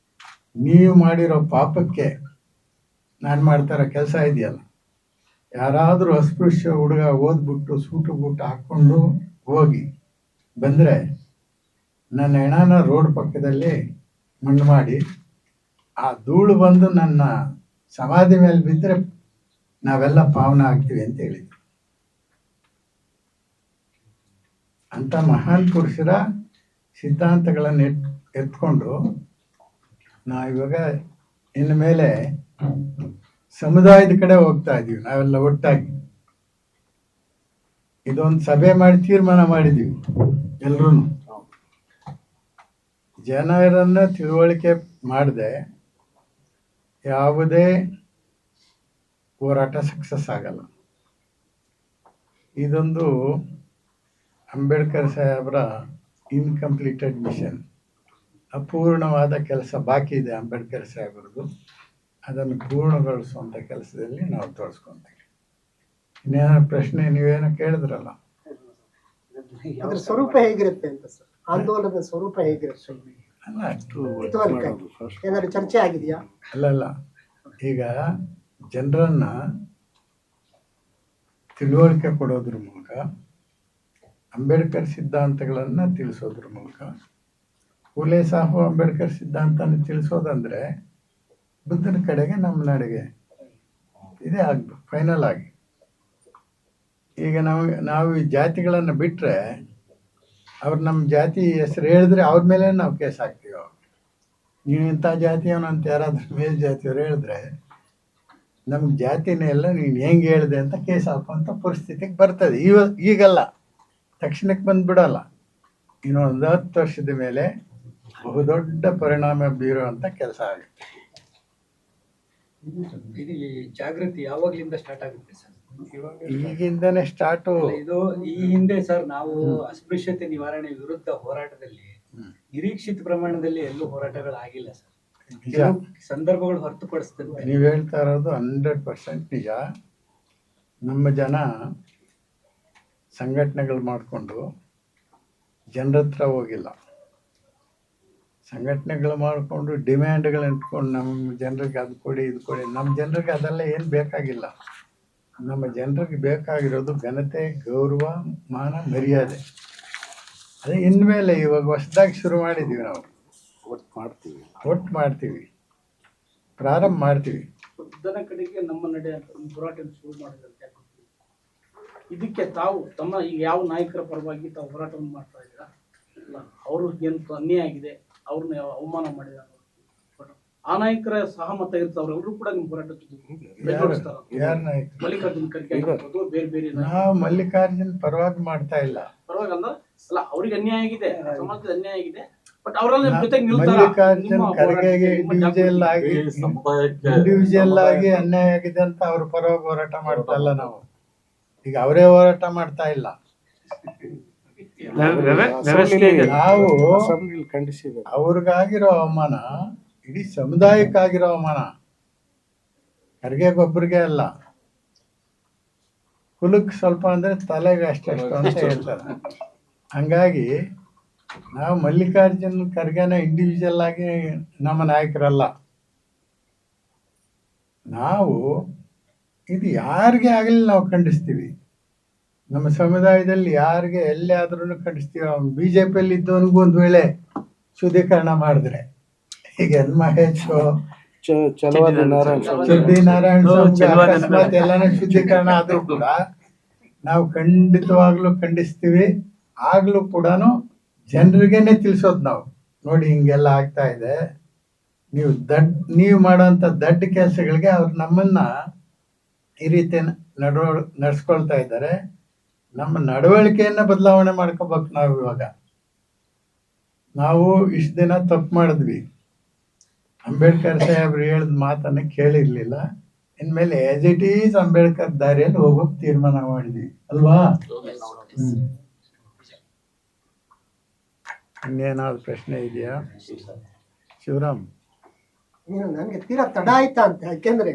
A: ನೀವು ಮಾಡಿರೋ ಪಾಪಕ್ಕೆ ನಾನು ಮಾಡ್ತಾರೋ ಕೆಲಸ ಇದೆಯಲ್ಲ, ಯಾರಾದರೂ ಅಸ್ಪೃಶ್ಯ ಹುಡುಗ ಓದ್ಬಿಟ್ಟು ಸೂಟು ಬೂಟು ಹಾಕ್ಕೊಂಡು ಹೋಗಿ ಬಂದರೆ ನನ್ನ ಹೆಣನ ರೋಡ್ ಪಕ್ಕದಲ್ಲಿ ಮಣ್ಣು ಮಾಡಿ ಆ ಧೂಳು ಬಂದು ನನ್ನ ಸಮಾಧಿ ಮೇಲೆ ಬಿದ್ದರೆ ನಾವೆಲ್ಲ ಪಾವನ ಆಗ್ತೀವಿ ಅಂತ ಹೇಳಿದ್ರು. ಅಂತ ಮಹಾನ್ ಪುರುಷರ ಸಿದ್ಧಾಂತಗಳನ್ನು ಎತ್ಕೊಂಡು ನಾವಿವಾಗ ಇನ್ನು ಮೇಲೆ ಸಮುದಾಯದ ಕಡೆ ಹೋಗ್ತಾ ಇದ್ದೀವಿ. ನಾವೆಲ್ಲ ಒಟ್ಟಾಗಿ ಇದೊಂದು ಸಭೆ ಮಾಡಿ ತೀರ್ಮಾನ ಮಾಡಿದ್ದೀವಿ. ಎಲ್ರೂ ಜನರನ್ನ ತಿಳುವಳಿಕೆ ಮಾಡದೆ ಯಾವುದೇ ಹೋರಾಟ ಸಕ್ಸಸ್ ಆಗಲ್ಲ. ಇದೊಂದು ಅಂಬೇಡ್ಕರ್ ಸಾಹೇಬರ ಇನ್ಕಂಪ್ಲೀಟೆಡ್ ಮಿಷನ್, ಅಪೂರ್ಣವಾದ ಕೆಲಸ ಬಾಕಿ ಇದೆ ಅಂಬೇಡ್ಕರ್ ಸಾಹೇಬರದು. ಅದನ್ನು ಪೂರ್ಣಗೊಳಿಸುವಂಥ ಕೆಲಸದಲ್ಲಿ ನಾವು ತೋರಿಸ್ಕೊಂತೀವಿ. ಇನ್ನೇನೋ ಪ್ರಶ್ನೆ ನೀವೇನೋ ಕೇಳಿದ್ರಲ್ಲ,
E: ಅದ್ರ ಸ್ವರೂಪ ಹೇಗಿರುತ್ತೆ ಅಂತ ಸರ್? ಆಂದೋಲನದ ಸ್ವರೂಪ ಹೇಗಿರುತ್ತೆ?
A: ಅಲ್ಲ ಅಷ್ಟು
E: ಏನಾದ್ರು ಚರ್ಚೆ ಆಗಿದೆಯಾ?
A: ಅಲ್ಲಲ್ಲ, ಈಗ ಜನರನ್ನ ತಿಳುವಳಿಕೆ ಕೊಡೋದ್ರ ಮೂಲಕ, ಅಂಬೇಡ್ಕರ್ ಸಿದ್ಧಾಂತಗಳನ್ನು ತಿಳಿಸೋದ್ರ ಮೂಲಕ, ಫುಲೆ ಸಾಹು ಅಂಬೇಡ್ಕರ್ ಸಿದ್ಧಾಂತನ ತಿಳಿಸೋದಂದ್ರೆ ಬುದ್ಧನ ಕಡೆಗೆ ನಮ್ಮ ನಡೆಗೆ ಇದೇ ಆಗ್ಬೇಕು ಫೈನಲ್ ಆಗಿ. ಈಗ ನಾವು ಈ ಜಾತಿಗಳನ್ನು ಬಿಟ್ಟರೆ ಅವ್ರು ನಮ್ಮ ಜಾತಿ ಹೆಸರು ಹೇಳಿದ್ರೆ ಅವ್ರ ಮೇಲೆ ನಾವು ಕೇಸ್ ಹಾಕ್ತೀವಿ. ನೀವು ಇಂಥ ಜಾತಿಯವನು ಅಂತ ಯಾರಾದ್ರೂ ಮೇಲ್ ಜಾತಿಯವ್ರು ಹೇಳಿದ್ರೆ ನಮ್ಗೆ ಜಾತಿನೇ ಎಲ್ಲ ನೀನು ಹೆಂಗೆ ಹೇಳಿದೆ ಅಂತ ಕೇಸ್ ಹಾಕುವಂಥ ಪರಿಸ್ಥಿತಿಗೆ ಬರ್ತದೆ. ಈಗಲ್ಲ, ತಕ್ಷಣಕ್ಕೆ ಬಂದುಬಿಡಲ್ಲ. ಇನ್ನೊಂದು 10 ವರ್ಷದ ಮೇಲೆ ಬಹುದೊಡ್ಡ ಪರಿಣಾಮ ಬೀರುವಂಥ ಕೆಲಸ ಆಗುತ್ತೆ.
F: ಇದು ಜಾಗೃತಿ ಯಾವಾಗ್ಲಿಂದ ಸ್ಟಾರ್ಟ್ ಆಗುತ್ತೆ ಸರ್?
A: ಈಗಿಂದನೇ ಸ್ಟಾರ್ಟು.
F: ಇದು ಈ ಹಿಂದೆ ಸರ್ ನಾವು ಅಸ್ಪೃಶ್ಯತೆ ನಿವಾರಣೆ ವಿರುದ್ಧ ಹೋರಾಟದಲ್ಲಿ ನಿರೀಕ್ಷಿತ ಪ್ರಮಾಣದಲ್ಲಿ ಎಲ್ಲೂ ಹೋರಾಟಗಳಾಗಿಲ್ಲ ಸರ್.
A: ನಿಜ,
F: ಕೆಲವು ಸಂದರ್ಭಗಳು ಹೊರತುಪಡಿಸ್ತಂತೆ.
A: ನೀವು ಹೇಳ್ತಾ ಇರೋದು 100% ನಿಜ. ನಮ್ಮ ಜನ ಸಂಘಟನೆಗಳು ಮಾಡಿಕೊಂಡು ಜನರ ಹತ್ರ ಹೋಗಿಲ್ಲ. ಸಂಘಟನೆಗಳು ಮಾಡಿಕೊಂಡು ಡಿಮ್ಯಾಂಡ್ಗಳು ಇಟ್ಕೊಂಡು ನಮ್ಮ ಜನರಿಗೆ ಅದು ಕೊಡಿ ಇದು ಕೊಡಿ. ನಮ್ಮ ಜನರಿಗೆ ಅದೆಲ್ಲ ಏನು ಬೇಕಾಗಿಲ್ಲ. ನಮ್ಮ ಜನರಿಗೆ ಬೇಕಾಗಿರೋದು ಘನತೆ, ಗೌರವ, ಮಾನ, ಮರ್ಯಾದೆ. ಅದೇ ಇನ್ಮೇಲೆ ಇವಾಗ ಹೊಸದಾಗಿ ಶುರು ಮಾಡಿದ್ದೀವಿ ನಾವು. ಒಟ್ಟು ಮಾಡ್ತೀವಿ, ಪ್ರಾರಂಭ ಮಾಡ್ತೀವಿ.
G: ಬುದ್ಧನ ಕಡೆಗೆ ನಮ್ಮ ನಡೆ ಅಂತ ಒಂದು ಹೋರಾಟ ಶುರು ಮಾಡಿದಂತೆ. ಇದಕ್ಕೆ ತಾವು ತಮ್ಮ ಈಗ ಯಾವ ನಾಯಕರ ಪರವಾಗಿ ತಾವು ಹೋರಾಟವನ್ನು ಮಾಡ್ತಾ ಇದ್ದೀರಾ? ಅವರು ಏನು ಅನ್ಯಾಯ ಆಗಿದೆ, ಅವ್ರನ್ನ ಅವಮಾನ ಮಾಡಿದ ಆ ನಾಯಕರ ಸಹಮತ ಇರ್ತಾವ್ರೆಲ್ಲರೂ ಕೂಡ ನಿಮ್ಮ ಹೋರಾಟ
A: ಯಾರ ನಾಯಕರು?
G: ಮಲ್ಲಿಕಾರ್ಜುನ ಖರ್ಗೆ ಆಗಿರ್ಬೋದು, ಬೇರೆ ಬೇರೆ
A: ನಾವು ಮಲ್ಲಿಕಾರ್ಜುನ್ ಪರವಾಗಿ ಮಾಡ್ತಾ ಇಲ್ಲ.
G: ಪರವಾಗಿಲ್ಲ ಅಲ್ಲ, ಅವ್ರಿಗೆ ಅನ್ಯಾಯ ಆಗಿದೆ, ಸಮಾಜದ ಅನ್ಯಾಯ ಆಗಿದೆ. ಬಟ್ ಅವರೆಲ್ಲ ಜೊತೆಗೆ
A: ಮಲ್ಲಿಕಾರ್ಜುನ್ ಖರ್ಗೆಗೆ ಇಂಡಿವಿಜುವಲ್ ಆಗಿ ಅನ್ಯಾಯ ಆಗಿದೆ ಅಂತ ಅವ್ರ ಪರವಾಗಿ ಹೋರಾಟ ಮಾಡ್ತಾ ಇಲ್ಲ ನಾವು. ಈಗ ಅವರೇ ಹೋರಾಟ ಮಾಡ್ತಾ ಇಲ್ಲ. ನಾವು ಅವ್ರಿಗಾಗಿರೋ ಅವಮಾನ ಇಡೀ ಸಮುದಾಯಕ್ಕಾಗಿರೋ ಅವಮಾನ. ಖರ್ಗೆಗೊಬ್ಬರಿಗೆ ಅಲ್ಲ, ಕುಲಕ್ಕೆ ಸ್ವಲ್ಪ ಅಂದ್ರೆ ತಲೆಗೆ ಅಷ್ಟೆಷ್ಟು ಅಂತ ಹೇಳ್ತಾರೆ. ಹಂಗಾಗಿ ನಾವು ಮಲ್ಲಿಕಾರ್ಜುನ್ ಖರ್ಗೆನ ಇಂಡಿವಿಜುವಲ್ ಆಗಿ ನಮ್ಮ ನಾಯಕರಲ್ಲ. ನಾವು ಇದು ಯಾರಿಗೆ ಆಗಲಿ ನಾವು ಖಂಡಿಸ್ತೀವಿ. ನಮ್ಮ ಸಮುದಾಯದಲ್ಲಿ ಯಾರಿಗೆ ಎಲ್ಲಿ ಆದ್ರೂ ಖಂಡಿಸ್ತೀವಿ. ಅವ್ನು ಬಿಜೆಪಿಯಲ್ಲಿ ಇದ್ದವನಿಗೂ ಒಂದು ವೇಳೆ ಶುದ್ಧೀಕರಣ ಮಾಡಿದ್ರೆ, ಈಗ ಎನ್ ಮಹೇಶ್,
D: ಚಲವಾದಿ ನಾರಾಯಣ
A: ಚಡ್ಡಿ ನಾರಾಯಣ ಸ್ವಾಮಿಗೆ ಅಕಸ್ಮಾತ್ ಎಲ್ಲಾನು ಶುದ್ಧೀಕರಣ ಆದ್ರೂ ಕೂಡ ನಾವು ಖಂಡಿತವಾಗ್ಲೂ ಖಂಡಿಸ್ತೀವಿ. ಆಗ್ಲೂ ಕೂಡ ಜನರಿಗೇನೆ ತಿಳಿಸೋದು ನಾವು, ನೋಡಿ ಹಿಂಗೆಲ್ಲ ಆಗ್ತಾ ಇದೆ, ನೀವು ಮಾಡೋಂಥ ದಡ್ಡ ಕೆಲಸಗಳಿಗೆ ಅವ್ರು ನಮ್ಮನ್ನ ಈ ರೀತಿ ನಡ್ಸ್ಕೊಳ್ತಾ ಇದ್ದಾರೆ. ನಮ್ಮ ನಡವಳಿಕೆಯನ್ನ ಬದಲಾವಣೆ ಮಾಡ್ಕೋಬೇಕು ನಾವು. ಇವಾಗ ನಾವು ಇಷ್ಟು ದಿನ ತಪ್ಪು ಮಾಡಿದ್ವಿ, ಅಂಬೇಡ್ಕರ್ ಸಾಹೇಬ್ರು ಹೇಳಿದ ಮಾತನ್ನ ಕೇಳಿರ್ಲಿಲ್ಲ. ಇನ್ಮೇಲೆ ಆಸ್ ಇಟ್ ಈಸ್ ಅಂಬೇಡ್ಕರ್ ದಾರಿಯಲ್ಲಿ ಹೋಗೋಕ್ ತೀರ್ಮಾನ ಮಾಡಿದ್ವಿ ಅಲ್ವಾ? ಇನ್ನೇನಾದ್ರು ಪ್ರಶ್ನೆ ಇದೆಯಾ ಶಿವರಾಮ್?
E: ನನ್ಗೆ ತೀರಾ ತಡ ಆಯ್ತಾ ಅಂತ, ಯಾಕೆಂದ್ರೆ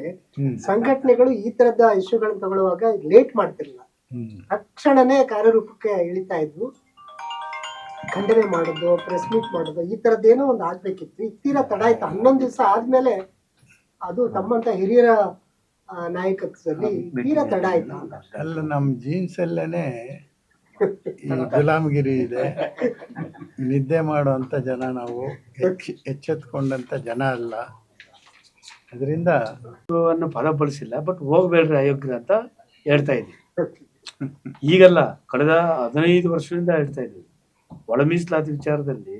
E: ಸಂಘಟನೆಗಳು ಈ ತರದ ಇಶ್ಯೂಗಳನ್ನ ತಗೊಳ್ಳುವಾಗ ಲೇಟ್ ಮಾಡ್ತಿರ್ಲಿಲ್ಲ, ತಕ್ಷಣನೇ ಕಾರ್ಯರೂಪಕ್ಕೆ ಇಳಿತಾ ಇದ್ವು. ಖಂಡನೆ ಮಾಡೋದು, ಪ್ರೆಸ್ ಮೀಟ್ ಮಾಡೋದು, ಈ ತರದ್ದೇನೋ ಒಂದು ಆಗ್ಬೇಕಿತ್ತು. ಈಗ ತೀರಾ ತಡ ಆಯ್ತಾ, 11 ದಿವಸ ಆದ್ಮೇಲೆ ಅದು ತಮ್ಮಂತ ಹಿರಿಯರ ನಾಯಕತ್ವದಲ್ಲಿ ತೀರಾ ತಡ ಆಯ್ತಾ ಅಂತ.
A: ಅಲ್ಲ, ನಮ್ಮ ಜೀನ್ಸ್ ಅಲ್ಲೇನೆ ಈ ಗುಲಾಮಗಿರಿ ಇದೆ. ನಿದ್ದೆ ಮಾಡುವಂತ ಜನ ನಾವು, ಎಚ್ಚೆತ್ಕೊಂಡಂತ ಜನ ಅಲ್ಲ. ಅದರಿಂದ
C: ಪದ ಬಳಸಿಲ್ಲ, ಬಟ್ ಹೋಗ್ಬೇಡ್ರಿ ಅಯೋಗ್ಯ ಅಂತ ಹೇಳ್ತಾ ಇದ್ವಿ. ಈಗಲ್ಲ, ಕಳೆದ 15 ವರ್ಷದಿಂದ ಹೇಳ್ತಾ ಇದ್ವಿ. ಒಳ ಮೀಸಲಾತಿ ವಿಚಾರದಲ್ಲಿ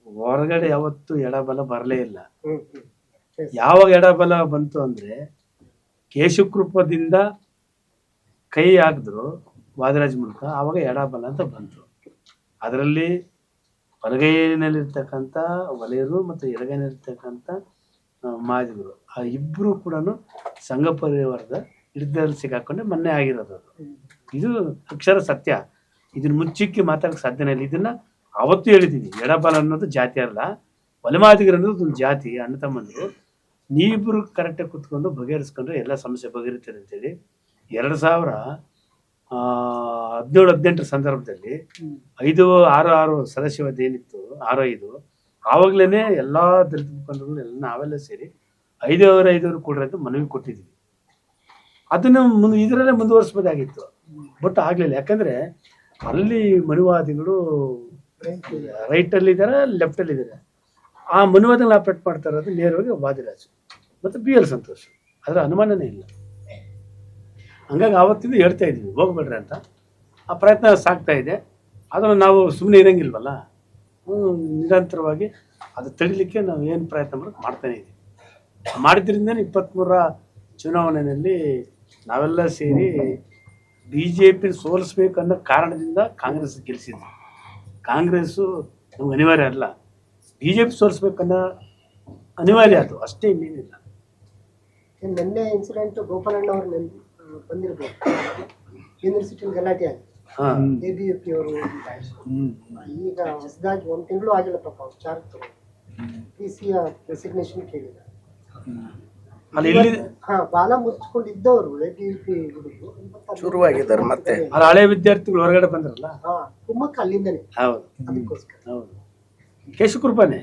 C: ಹೊರಗಡೆ ಯಾವತ್ತು ಎಡಬಲ ಬರಲೇ ಇಲ್ಲ. ಯಾವಾಗ ಎಡಬಲ ಬಂತು ಅಂದ್ರೆ ಕೇಶಕೃಪದಿಂದ ಕೈ ಹಾಕಿದ್ರು ವಾದಿರಾಜ್ ಮೂಲಕ, ಆವಾಗ ಎಡಬಲ ಅಂತ ಬಂತು. ಅದರಲ್ಲಿ ಬಲಗೈನಲ್ಲಿರ್ತಕ್ಕಂಥ ವಲಯರು ಮತ್ತು ಎಡಗೈನಲ್ಲಿರ್ತಕ್ಕಂಥ ಮಾದಿಗರು, ಆ ಇಬ್ಬರು ಕೂಡ ಸಂಘ ಪರಿವಾರದ ಹಿಡಿದಲ್ಲಿ ಸಿಗಾಕೊಂಡೆ ಮೊನ್ನೆ ಆಗಿರೋದು. ಇದು ಅಕ್ಷರ ಸತ್ಯ. ಇದನ್ನ ಮುಚ್ಚಿಕ್ಕಿ ಮಾತಾಡಕ್ಕೆ ಸಾಧ್ಯನೇ ಇಲ್ಲ. ಇದನ್ನ ಅವತ್ತು ಹೇಳಿದ್ದೀನಿ, ಎಡಬಲ ಅನ್ನೋದು ಜಾತಿ ಅಲ್ಲ, ವಲಮಾದಿಗರು ಅನ್ನೋದು ಒಂದು ಜಾತಿ, ಅಣ್ಣ ತಮ್ಮಂದರು. ನೀವಿಬ್ಬರು ಕರೆಕ್ಟಾಗಿ ಕುತ್ಕೊಂಡು ಬಗೆಹರಿಸ್ಕೊಂಡ್ರೆ ಎಲ್ಲ ಸಮಸ್ಯೆ ಬಗೆಹರಿತಾರೆ ಅಂತೇಳಿ 2017-18 ಸಂದರ್ಭದಲ್ಲಿ 5-6 ಸದಸ್ಯವಾದ ಏನಿತ್ತು, 6-5 ಆವಾಗಲೇ ಎಲ್ಲ ದಲಿತ ಮುಖಂಡರು ಎಲ್ಲ ನಾವೆಲ್ಲ ಸೇರಿ 5,500 ಕೊಡ್ರಿ ಅಂತ ಮನವಿ ಕೊಟ್ಟಿದ್ವಿ. ಅದನ್ನು ಇದರಲ್ಲೇ ಮುಂದುವರಿಸ್ಬೋದಾಗಿತ್ತು, ಬಟ್ ಆಗ್ಲಿಲ್ಲ. ಯಾಕಂದ್ರೆ ಅಲ್ಲಿ ಮನುವಾದಿಗಳು ರೈಟಲ್ಲಿ ಇದ್ದಾರೆ, ಲೆಫ್ಟಲ್ಲಿ ಇದ್ದಾರೆ. ಆ ಮನುವಾದಗಳನ್ನ ಆಪರೇಟ್ ಮಾಡ್ತಾ ಇರೋದು ನೇರವಾಗಿ ವಾದಿರಾಜ್ ಮತ್ತು BL ಸಂತೋಷ್, ಅದರ ಅನುಮಾನನೇ ಇಲ್ಲ. ಹಂಗಾಗಿ ಆವತ್ತಿಂದ ಹೇಳ್ತಾ ಇದ್ವಿ ಹೋಗ್ಬೇಡ್ರಿ ಅಂತ. ಆ ಪ್ರಯತ್ನ ಸಾಗ್ತಾ ಇದೆ. ಅದನ್ನು ನಾವು ಸುಮ್ಮನೆ ಇರಂಗಿಲ್ವಲ್ಲ, ನಿರಂತರವಾಗಿ ಅದು ತಡಿಲಿಕ್ಕೆ ನಾವು ಏನು ಪ್ರಯತ್ನ ಮಾಡ್ತಾನೆ ಇದ್ದೀವಿ. ಮಾಡಿದ್ರಿಂದ 23ರ ಚುನಾವಣೆಯಲ್ಲಿ ನಾವೆಲ್ಲ ಸೇರಿ BJP ಸೋಲಿಸ್ಬೇಕು ಅನ್ನೋ ಕಾರಣದಿಂದ ಕಾಂಗ್ರೆಸ್ ಗೆಲ್ಲಿಸಿದ್ವಿ. ಕಾಂಗ್ರೆಸ್ಸು ನಮ್ಗೆ ಅನಿವಾರ್ಯ ಅಲ್ಲ, BJP ಸೋಲಿಸ್ಬೇಕನ್ನೋ ಅನಿವಾರ್ಯ, ಅದು ಅಷ್ಟೇ, ಇನ್ನೇನಿಲ್ಲ.
E: ನಿನ್ನೆ ಇನ್ಸಿಡೆಂಟ್ ಗೋಪಾಲಣ್ಣ ಅವ್ರು ಬಂದಿರ್ಬೋದು, ಯೂನಿವರ್ಸಿಟಿ ಗಲಾಟೆ ಆಗಿ ABVP ಅವರು. ಈಗ ಹೊಸದಾಗಿ 1 ತಿಂಗಳು ಆಗಿಲ್ಲ ಪಾಪ ಅವ್ರು ಚಾರ್ಜ್ ತಗೊಂಡು PC ರೆಸಿಗ್ನೇಷನ್ ಕೇಳಿದ್ದಾರೆ. ಬಾಲ ಮುಚ್ಕೊಂಡಿದ್ದವರು ABVP
D: ಶುರುವಾಗಿದ್ದಾರೆ ಮತ್ತೆ.
C: ಹಳೆ ವಿದ್ಯಾರ್ಥಿಗಳು ಹೊರಗಡೆ ಬಂದ್ರಲ್ಲ,
E: ಕುಮ್ಮಕ್ಕ ಅಲ್ಲಿಂದನೇ.
C: ಹೌದು
E: ಅದಕ್ಕೋಸ್ಕರ
C: ಹೌದು, ಕೇಶಕೃಪನೆ.